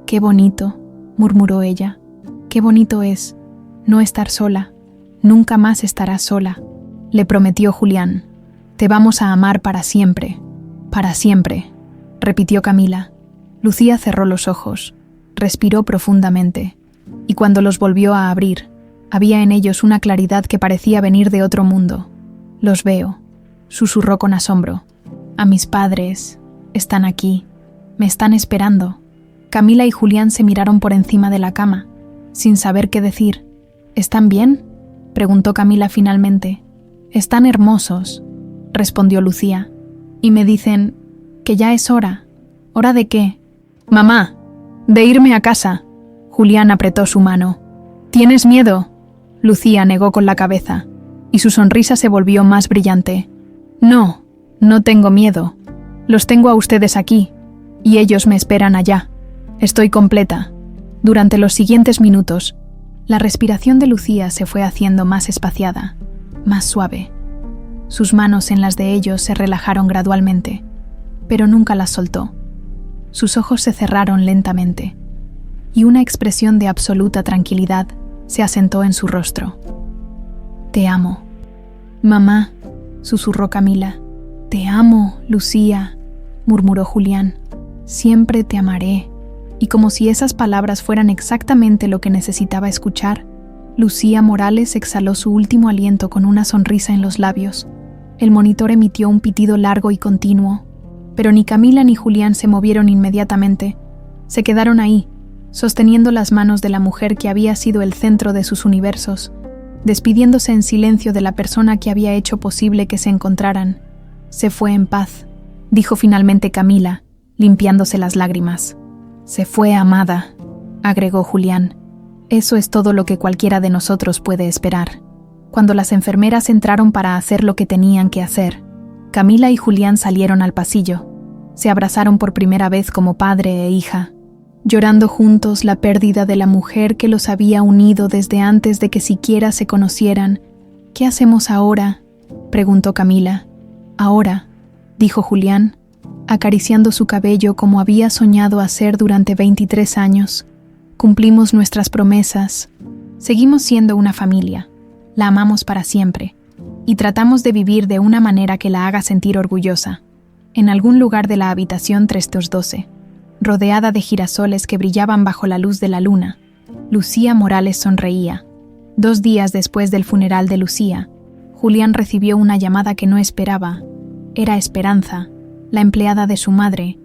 «Qué bonito», murmuró ella. «Qué bonito es no estar sola. Nunca más estarás sola», le prometió Julián. «Te vamos a amar para siempre, repitió Camila. Lucía cerró los ojos, respiró profundamente, y cuando los volvió a abrir, había en ellos una claridad que parecía venir de otro mundo. «Los veo», susurró con asombro. «A mis padres. Están aquí. Me están esperando». Camila y Julián se miraron por encima de la cama, sin saber qué decir. «¿Están bien?», preguntó Camila finalmente. «Están hermosos», respondió Lucía. «Y me dicen que ya es hora». «¿Hora de qué?». «Mamá, de irme a casa». Julián apretó su mano. «¿Tienes miedo?». Lucía negó con la cabeza, y su sonrisa se volvió más brillante. «No, no tengo miedo. Los tengo a ustedes aquí, y ellos me esperan allá. Estoy completa». Durante los siguientes minutos, la respiración de Lucía se fue haciendo más espaciada, más suave. Sus manos en las de ellos se relajaron gradualmente, pero nunca las soltó. Sus ojos se cerraron lentamente, y una expresión de absoluta tranquilidad se asentó en su rostro. «Te amo». «Mamá», susurró Camila. «Te amo, Lucía», murmuró Julián. «Siempre te amaré». Y como si esas palabras fueran exactamente lo que necesitaba escuchar, Lucía Morales exhaló su último aliento con una sonrisa en los labios. El monitor emitió un pitido largo y continuo, pero ni Camila ni Julián se movieron inmediatamente. Se quedaron ahí, sosteniendo las manos de la mujer que había sido el centro de sus universos, despidiéndose en silencio de la persona que había hecho posible que se encontraran. «Se fue en paz», dijo finalmente Camila, limpiándose las lágrimas. «Se fue amada», agregó Julián. «Eso es todo lo que cualquiera de nosotros puede esperar». Cuando las enfermeras entraron para hacer lo que tenían que hacer, Camila y Julián salieron al pasillo. Se abrazaron por primera vez como padre e hija. llorando juntos la pérdida de la mujer que los había unido desde antes de que siquiera se conocieran. «¿Qué hacemos ahora?», preguntó Camila. «Ahora», dijo Julián, acariciando su cabello como había soñado hacer durante 23 años. «Cumplimos nuestras promesas. Seguimos siendo una familia. La amamos para siempre. Y tratamos de vivir de una manera que la haga sentir orgullosa». En algún lugar de la habitación 312, rodeada de girasoles que brillaban bajo la luz de la luna, Lucía Morales sonreía. 2 días después del funeral de Lucía, Julián recibió una llamada que no esperaba. Era Esperanza, la empleada de su madre,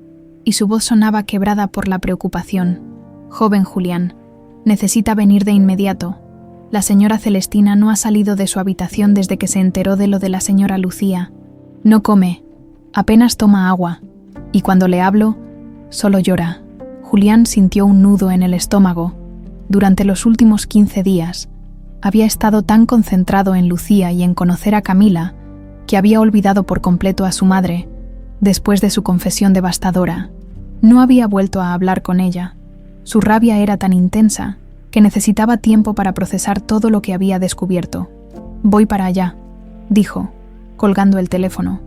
y su voz sonaba quebrada por la preocupación. «Joven Julián, necesita venir de inmediato. La señora Celestina no ha salido de su habitación desde que se enteró de lo de la señora Lucía. No come, apenas toma agua, y cuando le hablo, solo llora». Julián sintió un nudo en el estómago. Durante los últimos 15 días, había estado tan concentrado en Lucía y en conocer a Camila que había olvidado por completo a su madre. Después de su confesión devastadora, no había vuelto a hablar con ella. Su rabia era tan intensa que necesitaba tiempo para procesar todo lo que había descubierto. «Voy para allá», dijo, colgando el teléfono.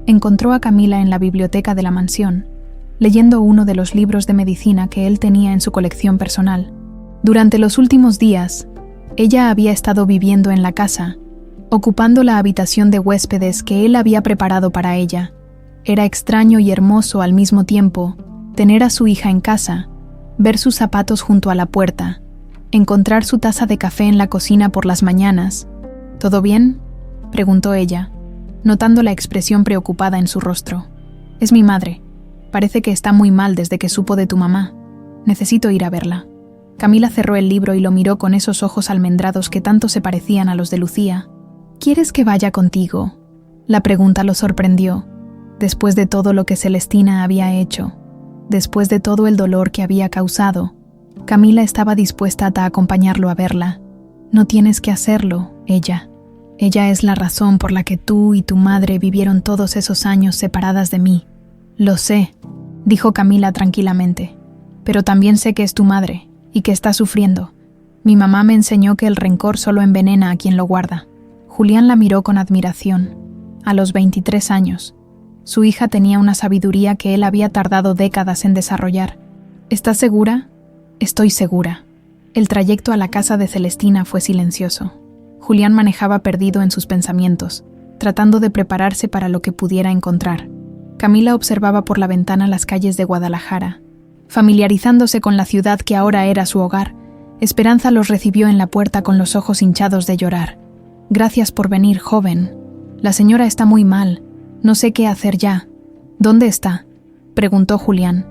Encontró a Camila en la biblioteca de la mansión, leyendo uno de los libros de medicina que él tenía en su colección personal. Durante los últimos días, ella había estado viviendo en la casa, ocupando la habitación de huéspedes que él había preparado para ella. Era extraño y hermoso al mismo tiempo tener a su hija en casa, ver sus zapatos junto a la puerta, encontrar su taza de café en la cocina por las mañanas. «¿Todo bien?», preguntó ella, notando la expresión preocupada en su rostro. «Es mi madre. Parece que está muy mal desde que supo de tu mamá. Necesito ir a verla». Camila cerró el libro y lo miró con esos ojos almendrados que tanto se parecían a los de Lucía. «¿Quieres que vaya contigo?». La pregunta lo sorprendió. Después de todo lo que Celestina había hecho, después de todo el dolor que había causado, Camila estaba dispuesta a acompañarlo a verla. «No tienes que hacerlo, ella. Ella es la razón por la que tú y tu madre vivieron todos esos años separadas de mí». «Lo sé», dijo Camila tranquilamente, «pero también sé que es tu madre y que está sufriendo. Mi mamá me enseñó que el rencor solo envenena a quien lo guarda». Julián la miró con admiración. A los 23 años, su hija tenía una sabiduría que él había tardado décadas en desarrollar. «¿Estás segura?». «Estoy segura». El trayecto a la casa de Celestina fue silencioso. Julián manejaba perdido en sus pensamientos, tratando de prepararse para lo que pudiera encontrar. Camila observaba por la ventana las calles de Guadalajara. Familiarizándose con la ciudad que ahora era su hogar, Esperanza los recibió en la puerta con los ojos hinchados de llorar. «Gracias por venir, joven. La señora está muy mal. No sé qué hacer ya». «¿Dónde está?», preguntó Julián.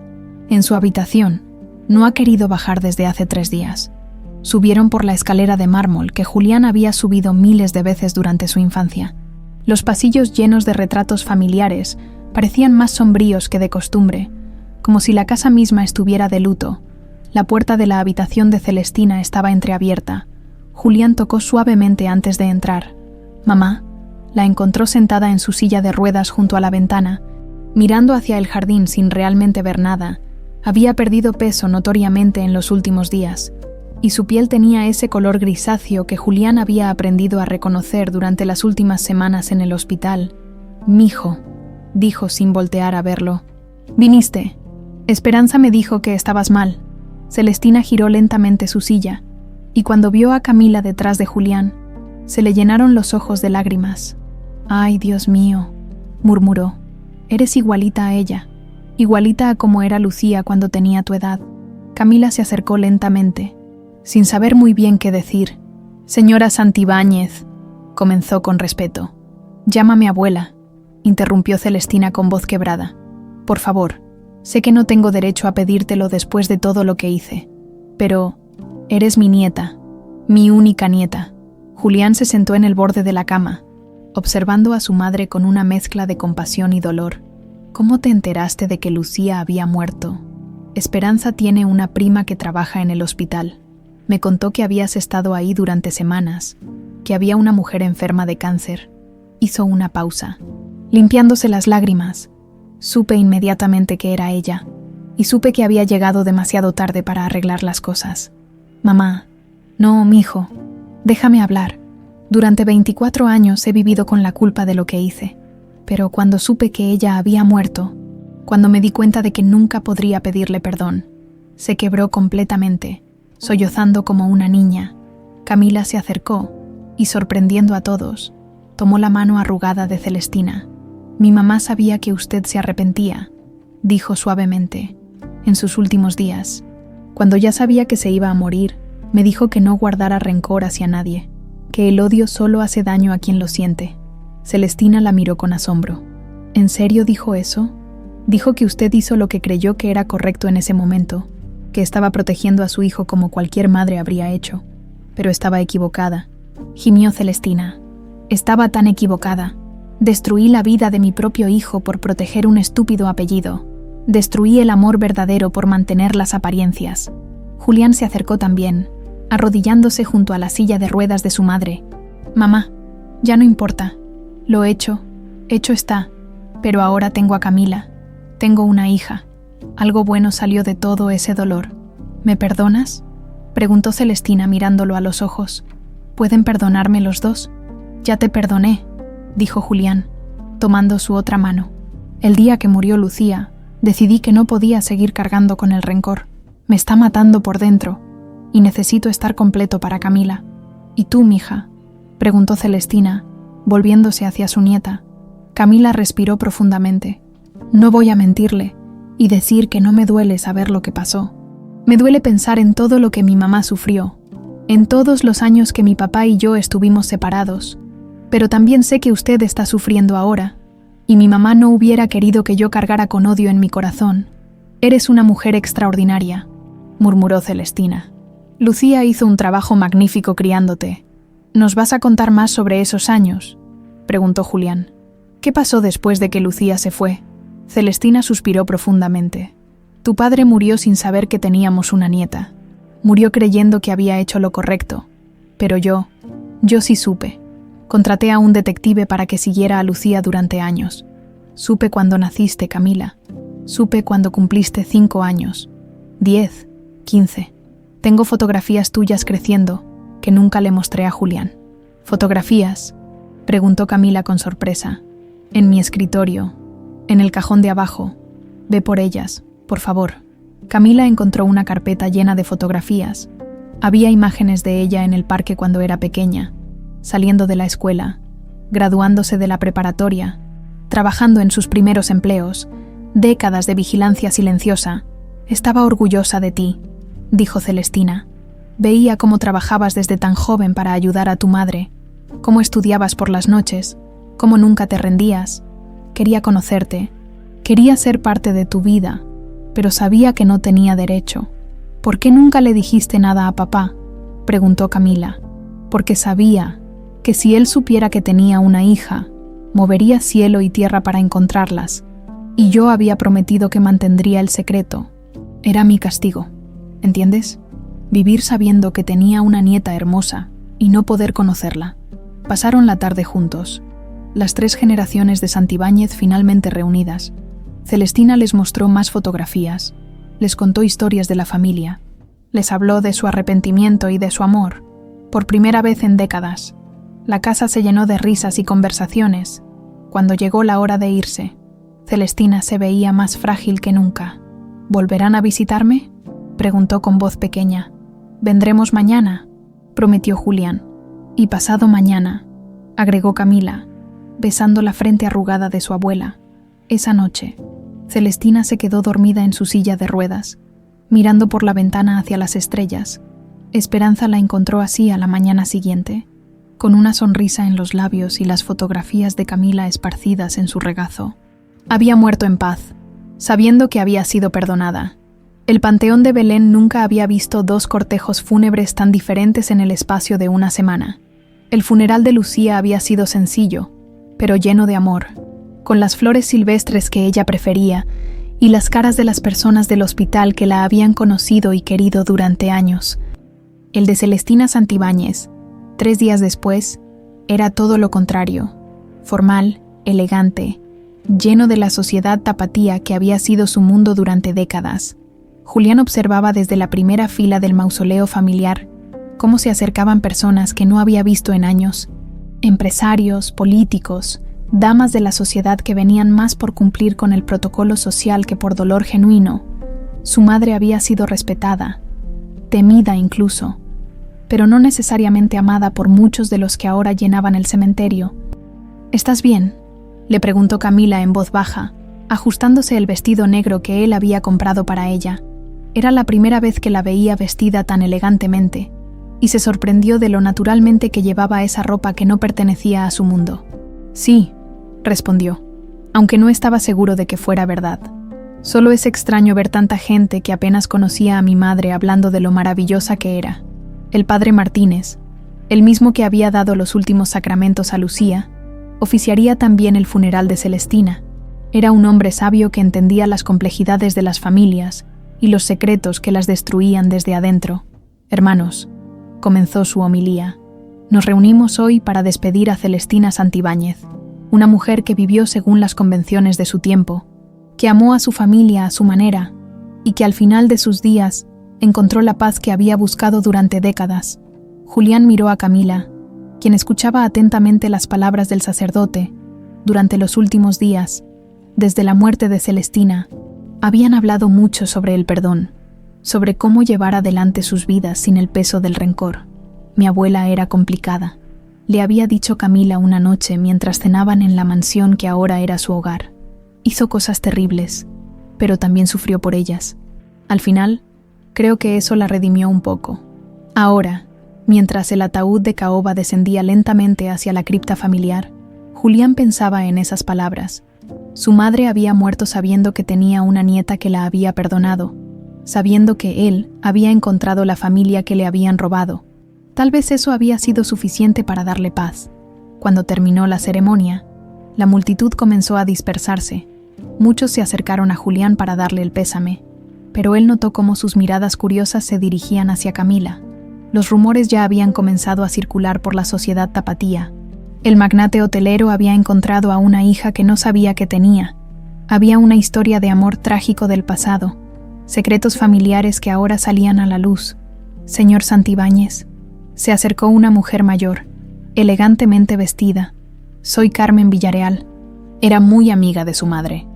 «En su habitación. No ha querido bajar desde hace 3 días». Subieron por la escalera de mármol que Julián había subido miles de veces durante su infancia. Los pasillos llenos de retratos familiares parecían más sombríos que de costumbre, como si la casa misma estuviera de luto. La puerta de la habitación de Celestina estaba entreabierta. Julián tocó suavemente antes de entrar. «Mamá», la encontró sentada en su silla de ruedas junto a la ventana, mirando hacia el jardín sin realmente ver nada. Había perdido peso notoriamente en los últimos días, y su piel tenía ese color grisáceo que Julián había aprendido a reconocer durante las últimas semanas en el hospital. «Mijo», dijo sin voltear a verlo. «¿Viniste? Esperanza me dijo que estabas mal». Celestina giró lentamente su silla, y cuando vio a Camila detrás de Julián, se le llenaron los ojos de lágrimas. «Ay, Dios mío», murmuró, «eres igualita a ella, igualita a como era Lucía cuando tenía tu edad». Camila se acercó lentamente, sin saber muy bien qué decir. «Señora Santibáñez», comenzó con respeto. «Llámame abuela», interrumpió Celestina con voz quebrada. «Por favor, sé que no tengo derecho a pedírtelo después de todo lo que hice, pero eres mi nieta, mi única nieta». Julián se sentó en el borde de la cama, observando a su madre con una mezcla de compasión y dolor. «¿Cómo te enteraste de que Lucía había muerto?». «Esperanza tiene una prima que trabaja en el hospital. Me contó que habías estado ahí durante semanas, que había una mujer enferma de cáncer». Hizo una pausa, limpiándose las lágrimas. «Supe inmediatamente que era ella. y supe que había llegado demasiado tarde para arreglar las cosas. Mamá, no, mijo, déjame hablar. Durante 24 años he vivido con la culpa de lo que hice, pero cuando supe que ella había muerto, cuando me di cuenta de que nunca podría pedirle perdón, se quebró completamente, sollozando como una niña. Camila se acercó y, sorprendiendo a todos, tomó la mano arrugada de Celestina. Mi mamá sabía que usted se arrepentía, dijo suavemente, en sus últimos días. Cuando ya sabía que se iba a morir, me dijo que no guardara rencor hacia nadie, que el odio solo hace daño a quien lo siente. Celestina la miró con asombro. ¿En serio dijo eso? Dijo que usted hizo lo que creyó que era correcto en ese momento, que estaba protegiendo a su hijo como cualquier madre habría hecho, pero estaba equivocada. Gimió Celestina. Estaba tan equivocada. Destruí la vida de mi propio hijo por proteger un estúpido apellido. Destruí el amor verdadero por mantener las apariencias. Julián se acercó también, arrodillándose junto a la silla de ruedas de su madre. Mamá, ya no importa. Lo hecho está. Pero ahora tengo a Camila. Tengo una hija. Algo bueno salió de todo ese dolor. ¿Me perdonas?, preguntó Celestina mirándolo a los ojos. ¿Pueden perdonarme los dos? Ya te perdoné, dijo Julián, tomando su otra mano. El día que murió Lucía, decidí que no podía seguir cargando con el rencor. Me está matando por dentro, y necesito estar completo para Camila. ¿Y tú, mija?, preguntó Celestina, volviéndose hacia su nieta. Camila respiró profundamente. No voy a mentirle y decir que no me duele saber lo que pasó. Me duele pensar en todo lo que mi mamá sufrió, en todos los años que mi papá y yo estuvimos separados, pero también sé que usted está sufriendo ahora, y mi mamá no hubiera querido que yo cargara con odio en mi corazón. Eres una mujer extraordinaria, murmuró Celestina. Lucía hizo un trabajo magnífico criándote. ¿Nos vas a contar más sobre esos años?, preguntó Julián. ¿Qué pasó después de que Lucía se fue? Celestina suspiró profundamente. Tu padre murió sin saber que teníamos una nieta. Murió creyendo que había hecho lo correcto. Pero yo sí supe. Contraté a un detective para que siguiera a Lucía durante años. Supe cuando naciste, Camila. Supe cuando cumpliste 5 años. 10, 15. Tengo fotografías tuyas creciendo que nunca le mostré a Julián. ¿Fotografías?, preguntó Camila con sorpresa. En mi escritorio, en el cajón de abajo. Ve por ellas, por favor. Camila encontró una carpeta llena de fotografías. Había imágenes de ella en el parque cuando era pequeña, saliendo de la escuela, graduándose de la preparatoria, trabajando en sus primeros empleos, décadas de vigilancia silenciosa. Estaba orgullosa de ti, dijo Celestina. Veía cómo trabajabas desde tan joven para ayudar a tu madre, cómo estudiabas por las noches, cómo nunca te rendías. Quería conocerte, quería ser parte de tu vida, pero sabía que no tenía derecho. ¿Por qué nunca le dijiste nada a papá?, preguntó Camila. Porque sabía que si él supiera que tenía una hija, movería cielo y tierra para encontrarlas, y yo había prometido que mantendría el secreto. Era mi castigo, ¿entiendes? Vivir sabiendo que tenía una nieta hermosa y no poder conocerla. Pasaron la tarde juntos, las 3 generaciones de Santibáñez finalmente reunidas. Celestina les mostró más fotografías, les contó historias de la familia, les habló de su arrepentimiento y de su amor, por primera vez en décadas. La casa se llenó de risas y conversaciones. Cuando llegó la hora de irse, Celestina se veía más frágil que nunca. ¿Volverán a visitarme?, preguntó con voz pequeña. Vendremos mañana, prometió Julián. Y pasado mañana, agregó Camila, besando la frente arrugada de su abuela. Esa noche, Celestina se quedó dormida en su silla de ruedas, mirando por la ventana hacia las estrellas. Esperanza la encontró así a la mañana siguiente, con una sonrisa en los labios y las fotografías de Camila esparcidas en su regazo. Había muerto en paz, sabiendo que había sido perdonada. El Panteón de Belén nunca había visto 2 cortejos fúnebres tan diferentes en el espacio de una semana. El funeral de Lucía había sido sencillo, pero lleno de amor, con las flores silvestres que ella prefería y las caras de las personas del hospital que la habían conocido y querido durante años. El de Celestina Santibáñez, 3 días después, era todo lo contrario, formal, elegante, lleno de la sociedad tapatía que había sido su mundo durante décadas. Julián observaba desde la primera fila del mausoleo familiar cómo se acercaban personas que no había visto en años, empresarios, políticos, damas de la sociedad que venían más por cumplir con el protocolo social que por dolor genuino. Su madre había sido respetada, temida incluso, pero no necesariamente amada por muchos de los que ahora llenaban el cementerio. ¿Estás bien?, le preguntó Camila en voz baja, ajustándose el vestido negro que él había comprado para ella. Era la primera vez que la veía vestida tan elegantemente, y se sorprendió de lo naturalmente que llevaba esa ropa que no pertenecía a su mundo. Sí, respondió, aunque no estaba seguro de que fuera verdad. Solo es extraño ver tanta gente que apenas conocía a mi madre hablando de lo maravillosa que era. El padre Martínez, el mismo que había dado los últimos sacramentos a Lucía, oficiaría también el funeral de Celestina. Era un hombre sabio que entendía las complejidades de las familias y los secretos que las destruían desde adentro. Hermanos, comenzó su homilía, nos reunimos hoy para despedir a Celestina Santibáñez, una mujer que vivió según las convenciones de su tiempo, que amó a su familia a su manera y que al final de sus días encontró la paz que había buscado durante décadas. Julián miró a Camila, quien escuchaba atentamente las palabras del sacerdote. Durante los últimos días, desde la muerte de Celestina, habían hablado mucho sobre el perdón, sobre cómo llevar adelante sus vidas sin el peso del rencor. Mi abuela era complicada, le había dicho Camila una noche mientras cenaban en la mansión que ahora era su hogar. Hizo cosas terribles, pero también sufrió por ellas. Al final, creo que eso la redimió un poco. Ahora, mientras el ataúd de caoba descendía lentamente hacia la cripta familiar, Julián pensaba en esas palabras. Su madre había muerto sabiendo que tenía una nieta que la había perdonado, sabiendo que él había encontrado la familia que le habían robado. Tal vez eso había sido suficiente para darle paz. Cuando terminó la ceremonia, la multitud comenzó a dispersarse. Muchos se acercaron a Julián para darle el pésame, pero él notó cómo sus miradas curiosas se dirigían hacia Camila. Los rumores ya habían comenzado a circular por la sociedad tapatía. El magnate hotelero había encontrado a una hija que no sabía que tenía. Había una historia de amor trágico del pasado, secretos familiares que ahora salían a la luz. Señor Santibáñez, se acercó una mujer mayor, elegantemente vestida. Soy Carmen Villareal. Era muy amiga de su madre.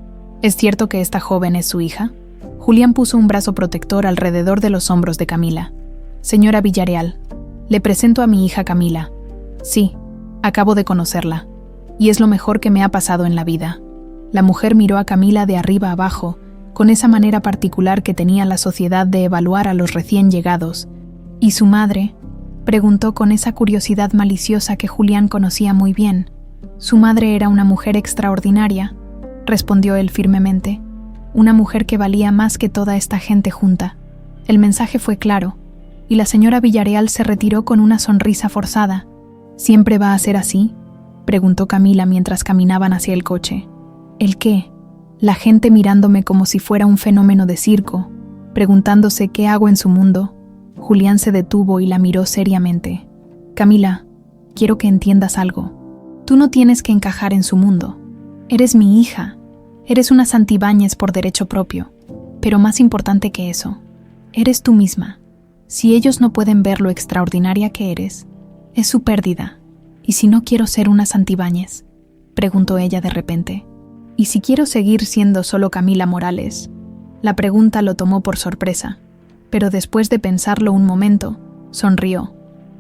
¿Es cierto que esta joven es su hija? Julián puso un brazo protector alrededor de los hombros de Camila. Señora Villareal, le presento a mi hija Camila. Sí, acabo de conocerla, y es lo mejor que me ha pasado en la vida. La mujer miró a Camila de arriba abajo, con esa manera particular que tenía la sociedad de evaluar a los recién llegados. ¿Y su madre?, preguntó con esa curiosidad maliciosa que Julián conocía muy bien. Su madre era una mujer extraordinaria, respondió él firmemente. Una mujer que valía más que toda esta gente junta. El mensaje fue claro, y la señora Villareal se retiró con una sonrisa forzada. ¿Siempre va a ser así?, preguntó Camila mientras caminaban hacia el coche. ¿El qué? La gente mirándome como si fuera un fenómeno de circo, preguntándose qué hago en su mundo. Julián se detuvo y la miró seriamente. Camila, quiero que entiendas algo. Tú no tienes que encajar en su mundo. Eres mi hija. Eres una Santibáñez por derecho propio. Pero más importante que eso, eres tú misma. Si ellos no pueden ver lo extraordinaria que eres, es su pérdida. ¿Y si no quiero ser una Santibáñez?, preguntó ella de repente. ¿Y si quiero seguir siendo solo Camila Morales? La pregunta lo tomó por sorpresa, pero después de pensarlo un momento, sonrió.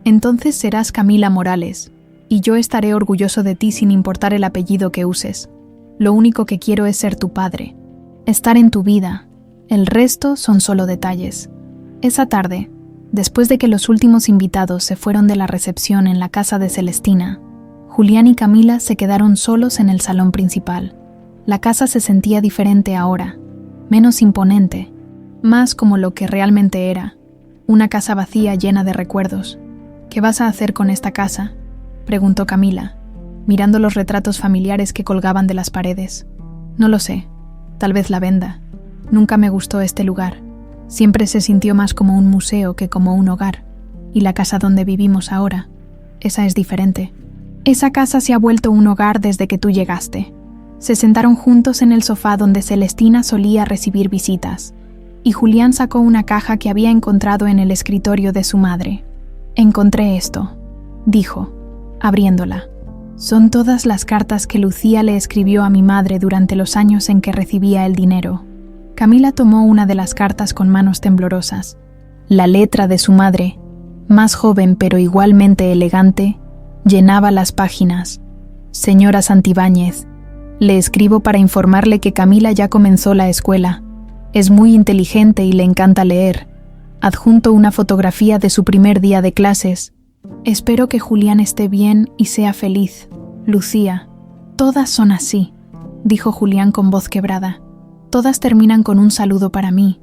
Entonces serás Camila Morales, y yo estaré orgulloso de ti sin importar el apellido que uses. Lo único que quiero es ser tu padre, estar en tu vida. El resto son solo detalles. Esa tarde, después de que los últimos invitados se fueron de la recepción en la casa de Celestina, Julián y Camila se quedaron solos en el salón principal. La casa se sentía diferente ahora, menos imponente, más como lo que realmente era, una casa vacía llena de recuerdos. ¿Qué vas a hacer con esta casa?, preguntó Camila, mirando los retratos familiares que colgaban de las paredes. No lo sé, tal vez la venda. Nunca me gustó este lugar. Siempre se sintió más como un museo que como un hogar. Y la casa donde vivimos ahora, esa es diferente. Esa casa se ha vuelto un hogar desde que tú llegaste. Se sentaron juntos en el sofá donde Celestina solía recibir visitas, y Julián sacó una caja que había encontrado en el escritorio de su madre. «Encontré esto», dijo, abriéndola. «Son todas las cartas que Lucía le escribió a mi madre durante los años en que recibía el dinero». Camila tomó una de las cartas con manos temblorosas. La letra de su madre, más joven pero igualmente elegante, llenaba las páginas. «Señora Santibáñez, le escribo para informarle que Camila ya comenzó la escuela. Es muy inteligente y le encanta leer. Adjunto una fotografía de su primer día de clases. Espero que Julián esté bien y sea feliz. Lucía». «Todas son así», dijo Julián con voz quebrada. «Todas terminan con un saludo para mí,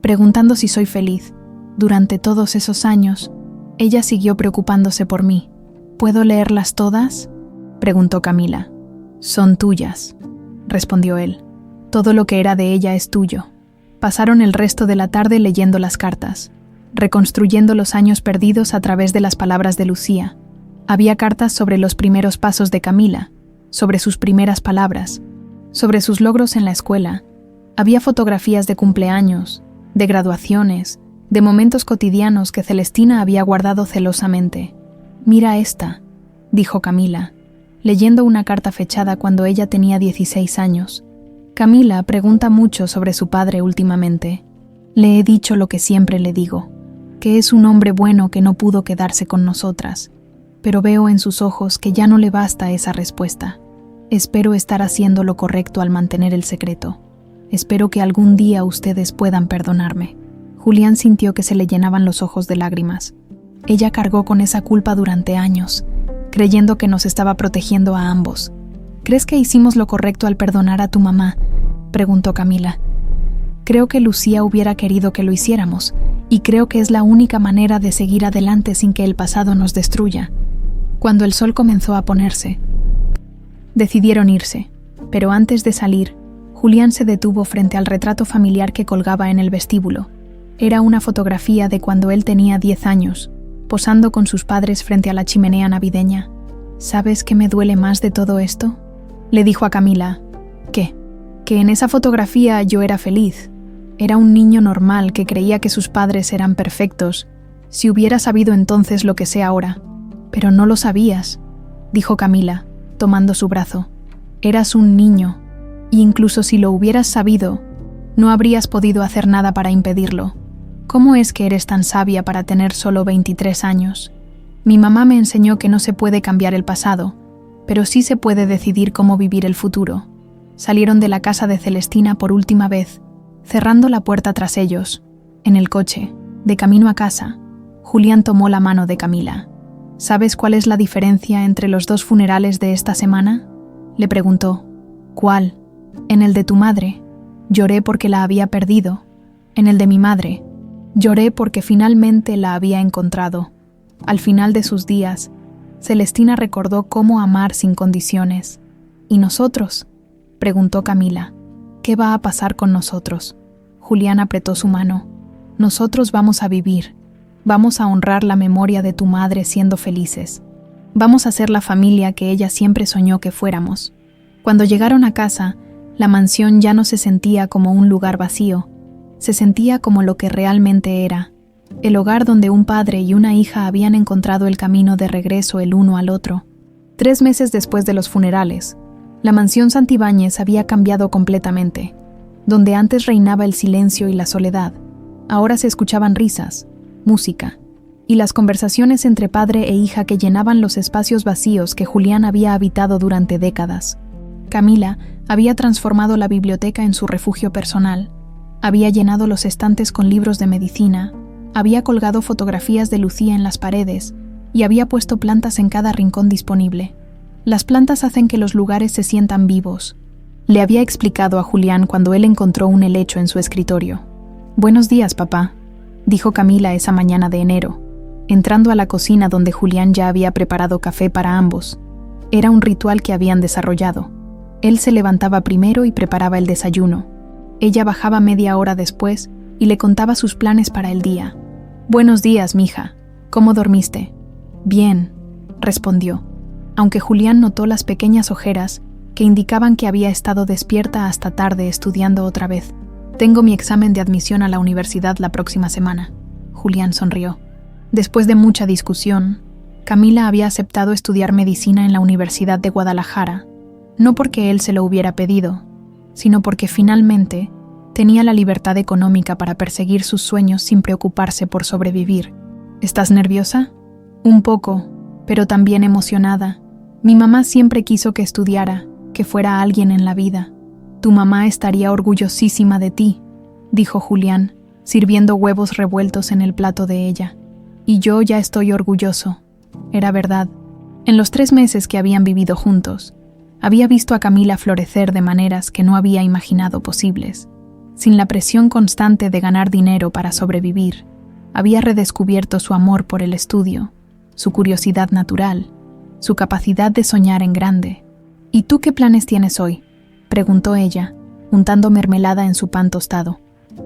preguntando si soy feliz. Durante todos esos años, ella siguió preocupándose por mí». «¿Puedo leerlas todas?», preguntó Camila. «Son tuyas», respondió él. «Todo lo que era de ella es tuyo». Pasaron el resto de la tarde leyendo las cartas, reconstruyendo los años perdidos a través de las palabras de Lucía. Había cartas sobre los primeros pasos de Camila, sobre sus primeras palabras, sobre sus logros en la escuela. Había fotografías de cumpleaños, de graduaciones, de momentos cotidianos que Celestina había guardado celosamente. «Mira esta», dijo Camila, leyendo una carta fechada cuando ella tenía 16 años. «Camila pregunta mucho sobre su padre últimamente. Le he dicho lo que siempre le digo, que es un hombre bueno que no pudo quedarse con nosotras, pero veo en sus ojos que ya no le basta esa respuesta. Espero estar haciendo lo correcto al mantener el secreto. Espero que algún día ustedes puedan perdonarme». Julián sintió que se le llenaban los ojos de lágrimas. Ella cargó con esa culpa durante años, creyendo que nos estaba protegiendo a ambos. «¿Crees que hicimos lo correcto al perdonar a tu mamá?», preguntó Camila. «Creo que Lucía hubiera querido que lo hiciéramos, y creo que es la única manera de seguir adelante sin que el pasado nos destruya». Cuando el sol comenzó a ponerse, decidieron irse, pero antes de salir, Julián se detuvo frente al retrato familiar que colgaba en el vestíbulo. Era una fotografía de cuando él tenía 10 años, posando con sus padres frente a la chimenea navideña. «¿Sabes qué me duele más de todo esto?», le dijo a Camila. «¿Qué?». «Que en esa fotografía yo era feliz. Era un niño normal que creía que sus padres eran perfectos. Si hubiera sabido entonces lo que sé ahora». «Pero no lo sabías», dijo Camila, tomando su brazo. «Eras un niño, y incluso si lo hubieras sabido, no habrías podido hacer nada para impedirlo. ¿Cómo es que eres tan sabia para tener solo 23 años? Mi mamá me enseñó que no se puede cambiar el pasado, pero sí se puede decidir cómo vivir el futuro». Salieron de la casa de Celestina por última vez, cerrando la puerta tras ellos. En el coche, de camino a casa, Julián tomó la mano de Camila. «¿Sabes cuál es la diferencia entre los 2 funerales de esta semana?», le preguntó. «¿Cuál?». «En el de tu madre, lloré porque la había perdido. En el de mi madre, lloré porque finalmente la había encontrado». Al final de sus días, Celestina recordó cómo amar sin condiciones. «¿Y nosotros?», preguntó Camila. «¿Qué va a pasar con nosotros?». Julián apretó su mano. «Nosotros vamos a vivir. Vamos a honrar la memoria de tu madre siendo felices. Vamos a ser la familia que ella siempre soñó que fuéramos». Cuando llegaron a casa, la mansión ya no se sentía como un lugar vacío. Se sentía como lo que realmente era. El hogar donde un padre y una hija habían encontrado el camino de regreso el uno al otro. 3 meses después de los funerales, la mansión Santibáñez había cambiado completamente. Donde antes reinaba el silencio y la soledad, ahora se escuchaban risas, música, y las conversaciones entre padre e hija que llenaban los espacios vacíos que Julián había habitado durante décadas. Camila había transformado la biblioteca en su refugio personal. Había llenado los estantes con libros de medicina, había colgado fotografías de Lucía en las paredes y había puesto plantas en cada rincón disponible. Las plantas hacen que los lugares se sientan vivos, le había explicado a Julián cuando él encontró un helecho en su escritorio. «Buenos días, papá», dijo Camila esa mañana de enero, entrando a la cocina donde Julián ya había preparado café para ambos. Era un ritual que habían desarrollado. Él se levantaba primero y preparaba el desayuno. Ella bajaba media hora después y le contaba sus planes para el día. «Buenos días, mija. ¿Cómo dormiste?» «Bien», respondió, aunque Julián notó las pequeñas ojeras que indicaban que había estado despierta hasta tarde estudiando otra vez. Tengo mi examen de admisión a la universidad la próxima semana. Julián sonrió. Después de mucha discusión, Camila había aceptado estudiar medicina en la Universidad de Guadalajara, no porque él se lo hubiera pedido, sino porque finalmente tenía la libertad económica para perseguir sus sueños sin preocuparse por sobrevivir. ¿Estás nerviosa? Un poco, pero también emocionada. Mi mamá siempre quiso que estudiara, que fuera alguien en la vida. Tu mamá estaría orgullosísima de ti, dijo Julián, sirviendo huevos revueltos en el plato de ella. Y yo ya estoy orgulloso. Era verdad. En los 3 meses que habían vivido juntos, había visto a Camila florecer de maneras que no había imaginado posibles. Sin la presión constante de ganar dinero para sobrevivir, había redescubierto su amor por el estudio, su curiosidad natural, su capacidad de soñar en grande. ¿Y tú qué planes tienes hoy?, preguntó ella, untando mermelada en su pan tostado.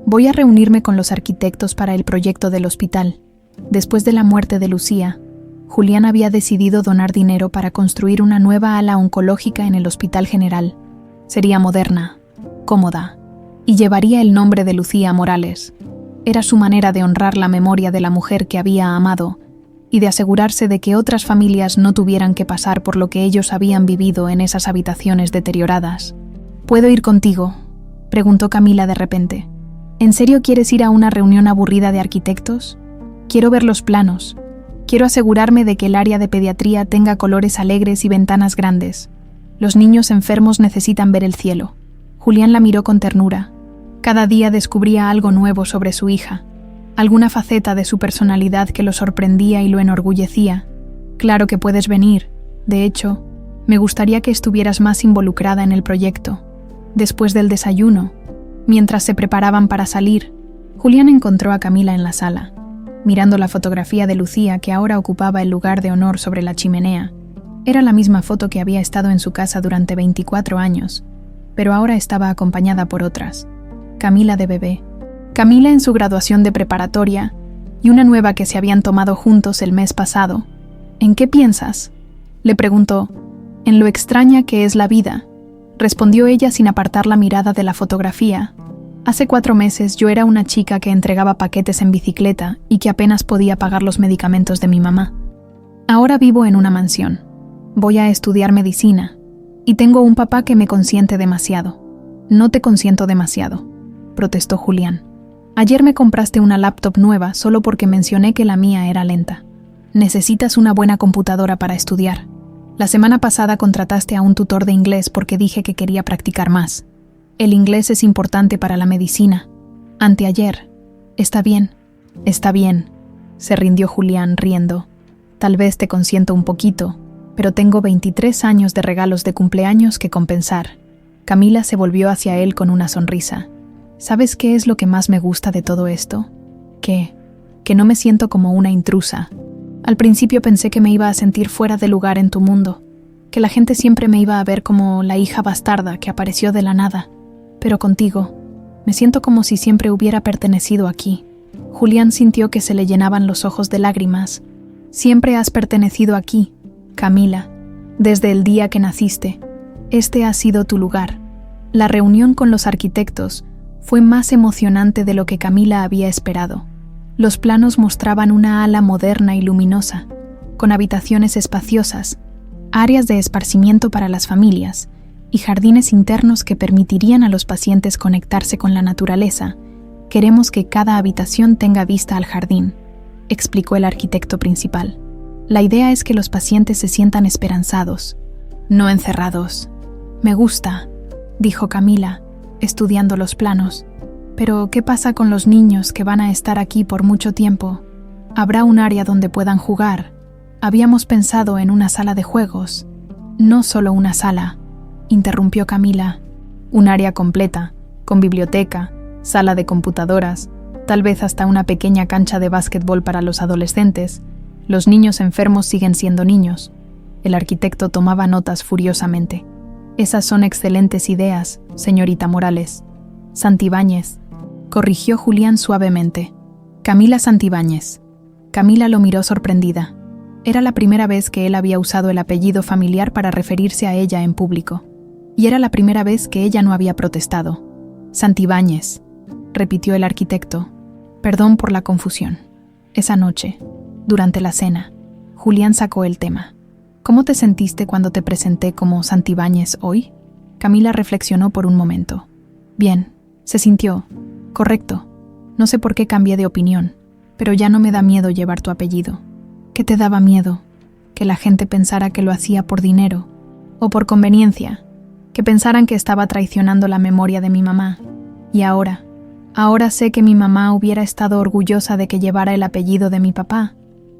Voy a reunirme con los arquitectos para el proyecto del hospital. Después de la muerte de Lucía, Julián había decidido donar dinero para construir una nueva ala oncológica en el Hospital General. Sería moderna, cómoda, y llevaría el nombre de Lucía Morales. Era su manera de honrar la memoria de la mujer que había amado y de asegurarse de que otras familias no tuvieran que pasar por lo que ellos habían vivido en esas habitaciones deterioradas. ¿Puedo ir contigo?, preguntó Camila de repente. ¿En serio quieres ir a una reunión aburrida de arquitectos? Quiero ver los planos. Quiero asegurarme de que el área de pediatría tenga colores alegres y ventanas grandes. Los niños enfermos necesitan ver el cielo. Julián la miró con ternura. Cada día descubría algo nuevo sobre su hija, alguna faceta de su personalidad que lo sorprendía y lo enorgullecía. Claro que puedes venir. De hecho, me gustaría que estuvieras más involucrada en el proyecto. Después del desayuno, mientras se preparaban para salir, Julián encontró a Camila en la sala, mirando la fotografía de Lucía que ahora ocupaba el lugar de honor sobre la chimenea. Era la misma foto que había estado en su casa durante 24 años, pero ahora estaba acompañada por otras. Camila de bebé, Camila en su graduación de preparatoria y una nueva que se habían tomado juntos el mes pasado. ¿En qué piensas?, le preguntó. En lo extraña que es la vida, respondió ella sin apartar la mirada de la fotografía. Hace 4 meses yo era una chica que entregaba paquetes en bicicleta y que apenas podía pagar los medicamentos de mi mamá. Ahora vivo en una mansión. Voy a estudiar medicina y tengo un papá que me consiente demasiado. No te consiento demasiado, protestó Julián. Ayer me compraste una laptop nueva solo porque mencioné que la mía era lenta. Necesitas una buena computadora para estudiar. La semana pasada contrataste a un tutor de inglés porque dije que quería practicar más. El inglés es importante para la medicina. Anteayer. Está bien, se rindió Julián riendo. Tal vez te consiento un poquito, pero tengo 23 años de regalos de cumpleaños que compensar. Camila se volvió hacia él con una sonrisa. ¿Sabes qué es lo que más me gusta de todo esto? Que no me siento como una intrusa. Al principio pensé que me iba a sentir fuera de lugar en tu mundo, que la gente siempre me iba a ver como la hija bastarda que apareció de la nada. Pero contigo, me siento como si siempre hubiera pertenecido aquí. Julián sintió que se le llenaban los ojos de lágrimas. Siempre has pertenecido aquí, Camila, desde el día que naciste. Este ha sido tu lugar. La reunión con los arquitectos fue más emocionante de lo que Camila había esperado. Los planos mostraban una ala moderna y luminosa, con habitaciones espaciosas, áreas de esparcimiento para las familias y jardines internos que permitirían a los pacientes conectarse con la naturaleza. Queremos que cada habitación tenga vista al jardín, explicó el arquitecto principal. La idea es que los pacientes se sientan esperanzados, no encerrados. Me gusta, dijo Camila, estudiando los planos. Pero, ¿qué pasa con los niños que van a estar aquí por mucho tiempo? ¿Habrá un área donde puedan jugar? Habíamos pensado en una sala de juegos. No solo una sala, interrumpió Camila. Un área completa, con biblioteca, sala de computadoras, tal vez hasta una pequeña cancha de básquetbol para los adolescentes. Los niños enfermos siguen siendo niños. El arquitecto tomaba notas furiosamente. Esas son excelentes ideas, señorita Morales. Santibáñez, corrigió Julián suavemente. Camila Santibáñez. Camila lo miró sorprendida. Era la primera vez que él había usado el apellido familiar para referirse a ella en público. y era la primera vez que ella no había protestado. Santibáñez, repitió el arquitecto. Perdón por la confusión. Esa noche, durante la cena, Julián sacó el tema. ¿Cómo te sentiste cuando te presenté como Santibáñez hoy? Camila reflexionó por un momento. Bien, se sintió. Correcto. No sé por qué cambié de opinión, pero ya no me da miedo llevar tu apellido. ¿Qué te daba miedo? Que la gente pensara que lo hacía por dinero o por conveniencia, que pensaran que estaba traicionando la memoria de mi mamá. Y ahora sé que mi mamá hubiera estado orgullosa de que llevara el apellido de mi papá,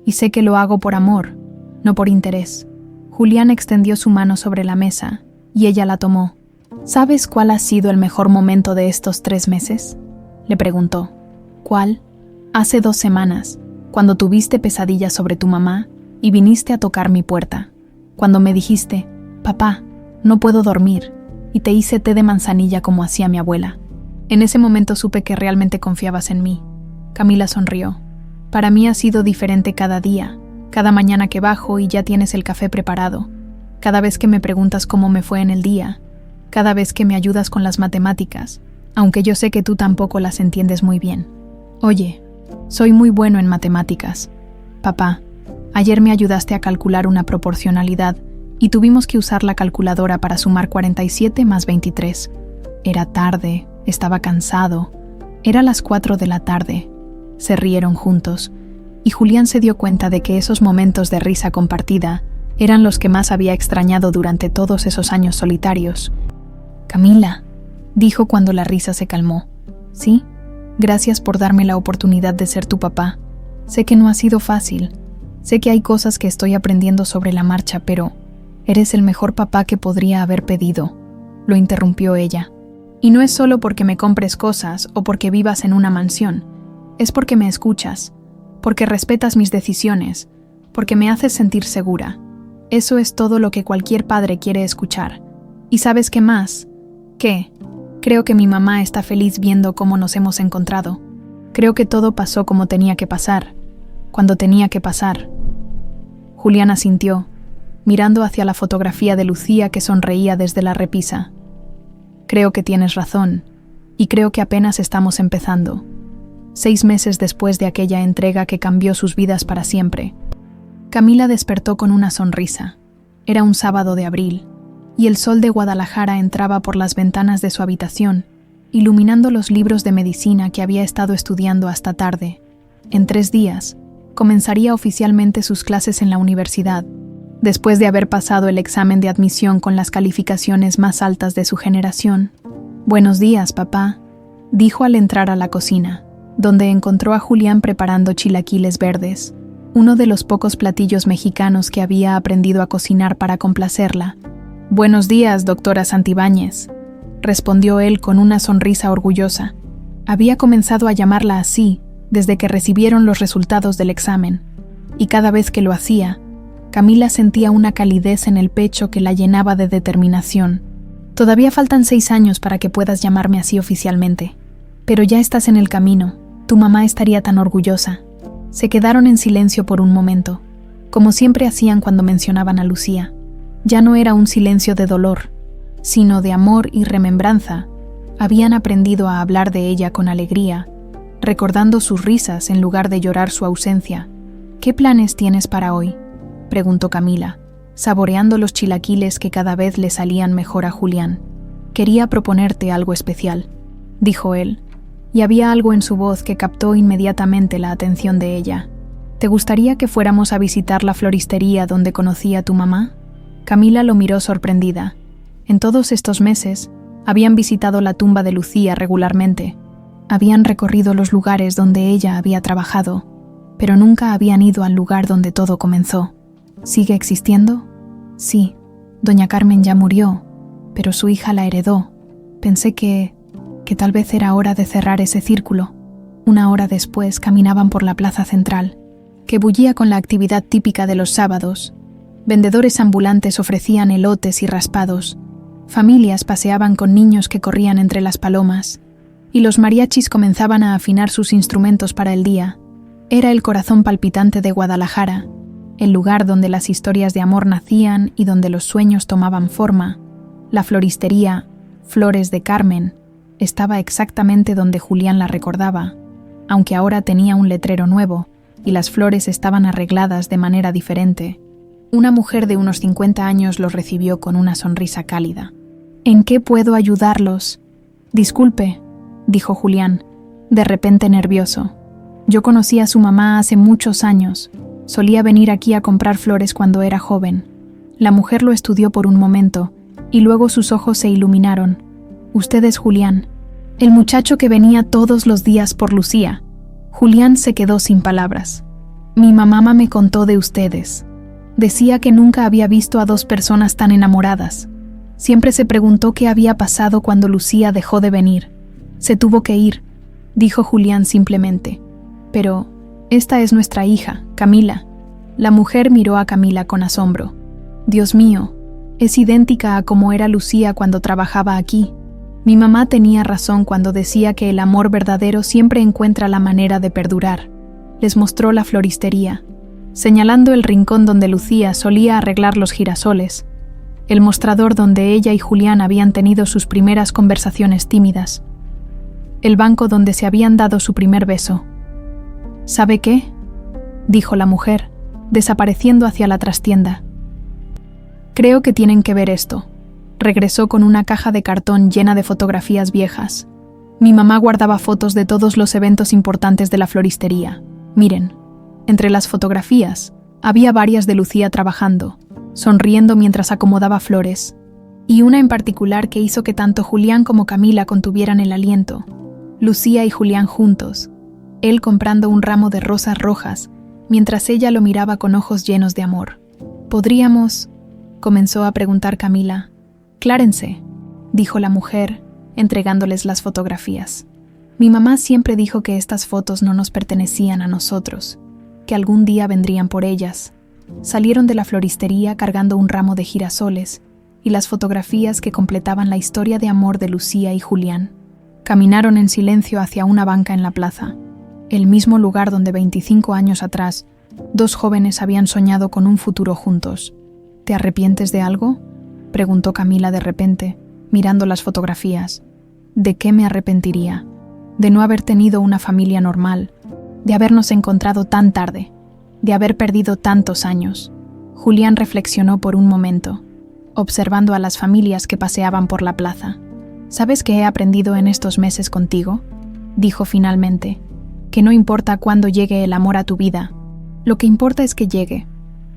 y sé que lo hago por amor, no por interés. Julián extendió su mano sobre la mesa, y ella la tomó. ¿Sabes cuál ha sido el mejor momento de estos 3 meses? Le preguntó. ¿Cuál? Hace 2 semanas, cuando tuviste pesadillas sobre tu mamá y viniste a tocar mi puerta. Cuando me dijiste, papá, no puedo dormir, y te hice té de manzanilla como hacía mi abuela. En ese momento supe que realmente confiabas en mí. Camila sonrió. Para mí ha sido diferente cada día, cada mañana que bajo y ya tienes el café preparado, cada vez que me preguntas cómo me fue en el día, cada vez que me ayudas con las matemáticas, aunque yo sé que tú tampoco las entiendes muy bien. Oye, soy muy bueno en matemáticas. Papá, ayer me ayudaste a calcular una proporcionalidad y tuvimos que usar la calculadora para sumar 47 más 23. Era tarde, estaba cansado. Era las 4 de la tarde. Se rieron juntos, y Julián se dio cuenta de que esos momentos de risa compartida eran los que más había extrañado durante todos esos años solitarios. Camila, dijo cuando la risa se calmó. Sí, gracias por darme la oportunidad de ser tu papá. Sé que no ha sido fácil. Sé que hay cosas que estoy aprendiendo sobre la marcha, pero eres el mejor papá que podría haber pedido, lo interrumpió ella. Y no es solo porque me compres cosas o porque vivas en una mansión. Es porque me escuchas, porque respetas mis decisiones, porque me haces sentir segura. Eso es todo lo que cualquier padre quiere escuchar. ¿Y sabes qué más? ¿Qué? Creo que mi mamá está feliz viendo cómo nos hemos encontrado. Creo que todo pasó como tenía que pasar, cuando tenía que pasar. Julián asintió, mirando hacia la fotografía de Lucía que sonreía desde la repisa. Creo que tienes razón, y creo que apenas estamos empezando. 6 meses después de aquella entrega que cambió sus vidas para siempre. Camila despertó con una sonrisa. Era un sábado de abril, y el sol de Guadalajara entraba por las ventanas de su habitación, iluminando los libros de medicina que había estado estudiando hasta tarde. En 3 días, comenzaría oficialmente sus clases en la universidad, después de haber pasado el examen de admisión con las calificaciones más altas de su generación. «Buenos días, papá», dijo al entrar a la cocina, donde encontró a Julián preparando chilaquiles verdes, uno de los pocos platillos mexicanos que había aprendido a cocinar para complacerla. «Buenos días, doctora Santibáñez», respondió él con una sonrisa orgullosa. Había comenzado a llamarla así desde que recibieron los resultados del examen, y cada vez que lo hacía, Camila sentía una calidez en el pecho que la llenaba de determinación. «Todavía faltan 6 años para que puedas llamarme así oficialmente, pero ya estás en el camino. Tu mamá estaría tan orgullosa». Se quedaron en silencio por un momento, como siempre hacían cuando mencionaban a Lucía. Ya no era un silencio de dolor, sino de amor y remembranza. Habían aprendido a hablar de ella con alegría, recordando sus risas en lugar de llorar su ausencia. «¿Qué planes tienes para hoy?», preguntó Camila, saboreando los chilaquiles que cada vez le salían mejor a Julián. «Quería proponerte algo especial», dijo él, y había algo en su voz que captó inmediatamente la atención de ella. «¿Te gustaría que fuéramos a visitar la floristería donde conocí a tu mamá?». Camila lo miró sorprendida. En todos estos meses, habían visitado la tumba de Lucía regularmente. Habían recorrido los lugares donde ella había trabajado, pero nunca habían ido al lugar donde todo comenzó. ¿Sigue existiendo? Sí, doña Carmen ya murió, pero su hija la heredó. Pensé que tal vez era hora de cerrar ese círculo. Una hora después caminaban por la plaza central, que bullía con la actividad típica de los sábados. Vendedores ambulantes ofrecían elotes y raspados. Familias paseaban con niños que corrían entre las palomas, y los mariachis comenzaban a afinar sus instrumentos para el día. Era el corazón palpitante de Guadalajara, el lugar donde las historias de amor nacían y donde los sueños tomaban forma. La floristería Flores de Carmen estaba exactamente donde Julián la recordaba, aunque ahora tenía un letrero nuevo y las flores estaban arregladas de manera diferente. Una mujer de unos 50 años los recibió con una sonrisa cálida. «¿En qué puedo ayudarlos?» «Disculpe», dijo Julián, de repente nervioso. «Yo conocí a su mamá hace muchos años. Solía venir aquí a comprar flores cuando era joven». La mujer lo estudió por un momento y luego sus ojos se iluminaron. «Usted es Julián, el muchacho que venía todos los días por Lucía». Julián se quedó sin palabras. «Mi mamá me contó de ustedes. Decía que nunca había visto a dos personas tan enamoradas. Siempre se preguntó qué había pasado cuando Lucía dejó de venir. Se tuvo que ir», dijo Julián simplemente. «Pero esta es nuestra hija, Camila». La mujer miró a Camila con asombro. «Dios mío, es idéntica a como era Lucía cuando trabajaba aquí. Mi mamá tenía razón cuando decía que el amor verdadero siempre encuentra la manera de perdurar». Les mostró la floristería, señalando el rincón donde Lucía solía arreglar los girasoles, el mostrador donde ella y Julián habían tenido sus primeras conversaciones tímidas, el banco donde se habían dado su primer beso. «¿Sabe qué?», dijo la mujer, desapareciendo hacia la trastienda. «Creo que tienen que ver esto». Regresó con una caja de cartón llena de fotografías viejas. «Mi mamá guardaba fotos de todos los eventos importantes de la floristería. Miren». Entre las fotografías, había varias de Lucía trabajando, sonriendo mientras acomodaba flores, y una en particular que hizo que tanto Julián como Camila contuvieran el aliento. Lucía y Julián juntos, él comprando un ramo de rosas rojas, mientras ella lo miraba con ojos llenos de amor. «¿Podríamos?», comenzó a preguntar Camila. «Clárense», dijo la mujer, entregándoles las fotografías. «Mi mamá siempre dijo que estas fotos no nos pertenecían a nosotros, que algún día vendrían por ellas». Salieron de la floristería cargando un ramo de girasoles y las fotografías que completaban la historia de amor de Lucía y Julián. Caminaron en silencio hacia una banca en la plaza, el mismo lugar donde 25 años atrás, dos jóvenes habían soñado con un futuro juntos. «¿Te arrepientes de algo?», preguntó Camila de repente, mirando las fotografías. «¿De qué me arrepentiría? De no haber tenido una familia normal, de habernos encontrado tan tarde, de haber perdido tantos años». Julián reflexionó por un momento, observando a las familias que paseaban por la plaza. «¿Sabes qué he aprendido en estos meses contigo?», dijo finalmente. «Que no importa cuándo llegue el amor a tu vida, lo que importa es que llegue.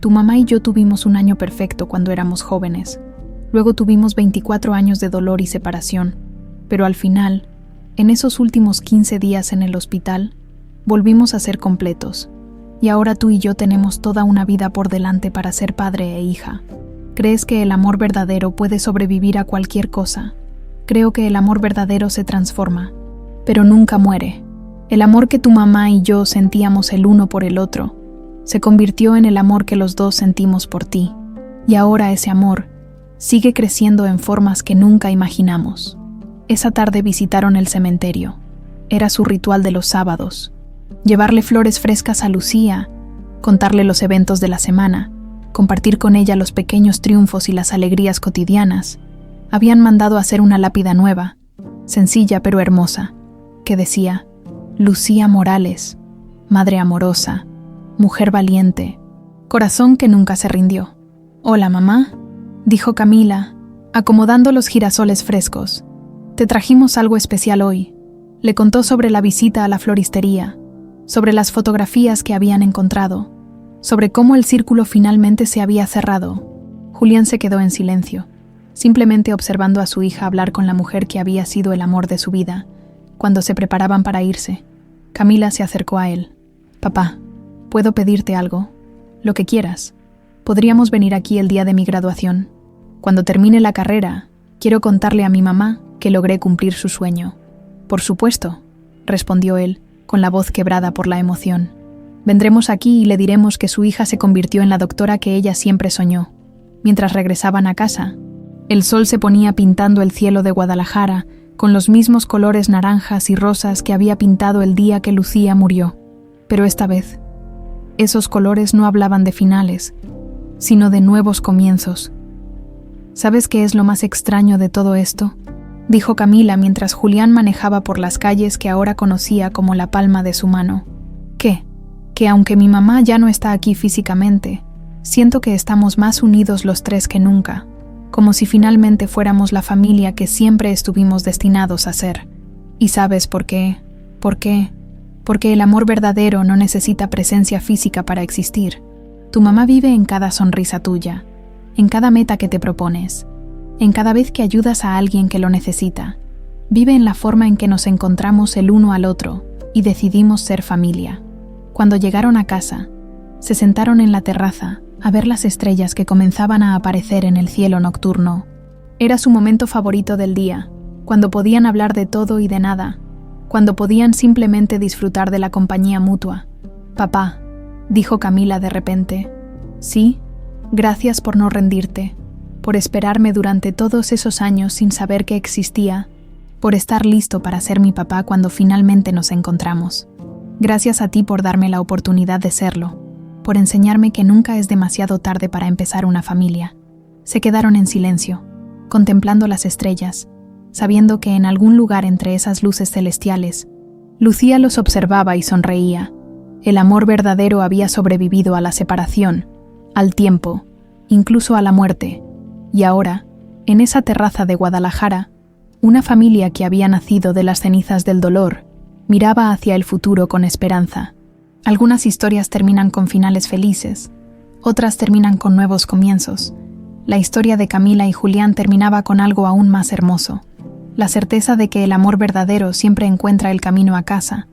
Tu mamá y yo tuvimos un año perfecto cuando éramos jóvenes. Luego tuvimos 24 años de dolor y separación, pero al final, en esos últimos 15 días en el hospital, volvimos a ser completos. Y ahora tú y yo tenemos toda una vida por delante para ser padre e hija. ¿Crees que el amor verdadero puede sobrevivir a cualquier cosa? Creo que el amor verdadero se transforma, pero nunca muere. El amor que tu mamá y yo sentíamos el uno por el otro se convirtió en el amor que los dos sentimos por ti. Y ahora ese amor sigue creciendo en formas que nunca imaginamos». Esa tarde visitaron el cementerio. Era su ritual de los sábados. Llevarle flores frescas a Lucía, contarle los eventos de la semana, compartir con ella los pequeños triunfos y las alegrías cotidianas. Habían mandado hacer una lápida nueva, sencilla pero hermosa, que decía: «Lucía Morales, madre amorosa, mujer valiente, corazón que nunca se rindió». «Hola, mamá», dijo Camila, acomodando los girasoles frescos. «Te trajimos algo especial hoy». Le contó sobre la visita a la floristería, sobre las fotografías que habían encontrado, sobre cómo el círculo finalmente se había cerrado. Julián se quedó en silencio, simplemente observando a su hija hablar con la mujer que había sido el amor de su vida. Cuando se preparaban para irse, Camila se acercó a él. «Papá, ¿puedo pedirte algo? Lo que quieras. Podríamos venir aquí el día de mi graduación. Cuando termine la carrera, quiero contarle a mi mamá que logré cumplir su sueño». «Por supuesto», respondió él, con la voz quebrada por la emoción. «Vendremos aquí y le diremos que su hija se convirtió en la doctora que ella siempre soñó». Mientras regresaban a casa, el sol se ponía pintando el cielo de Guadalajara con los mismos colores naranjas y rosas que había pintado el día que Lucía murió. Pero esta vez, esos colores no hablaban de finales, sino de nuevos comienzos. ¿Sabes qué es lo más extraño de todo esto?, dijo Camila mientras Julián manejaba por las calles que ahora conocía como la palma de su mano. ¿Qué? Que aunque mi mamá ya no está aquí físicamente, siento que estamos más unidos los tres que nunca, como si finalmente fuéramos la familia que siempre estuvimos destinados a ser. ¿Y sabes por qué? ¿Por qué? Porque el amor verdadero no necesita presencia física para existir. Tu mamá vive en cada sonrisa tuya, en cada meta que te propones, en cada vez que ayudas a alguien que lo necesita. Vive en la forma en que nos encontramos el uno al otro y decidimos ser familia. Cuando llegaron a casa, se sentaron en la terraza a ver las estrellas que comenzaban a aparecer en el cielo nocturno. Era su momento favorito del día, cuando podían hablar de todo y de nada, cuando podían simplemente disfrutar de la compañía mutua. «Papá», dijo Camila de repente. «Sí, gracias por no rendirte, por esperarme durante todos esos años sin saber que existía, por estar listo para ser mi papá cuando finalmente nos encontramos. Gracias a ti por darme la oportunidad de serlo, por enseñarme que nunca es demasiado tarde para empezar una familia». Se quedaron en silencio, contemplando las estrellas, sabiendo que en algún lugar entre esas luces celestiales, Lucía los observaba y sonreía. El amor verdadero había sobrevivido a la separación, al tiempo, incluso a la muerte, y ahora, en esa terraza de Guadalajara, una familia que había nacido de las cenizas del dolor, miraba hacia el futuro con esperanza. Algunas historias terminan con finales felices, otras terminan con nuevos comienzos. La historia de Camila y Julián terminaba con algo aún más hermoso: la certeza de que el amor verdadero siempre encuentra el camino a casa,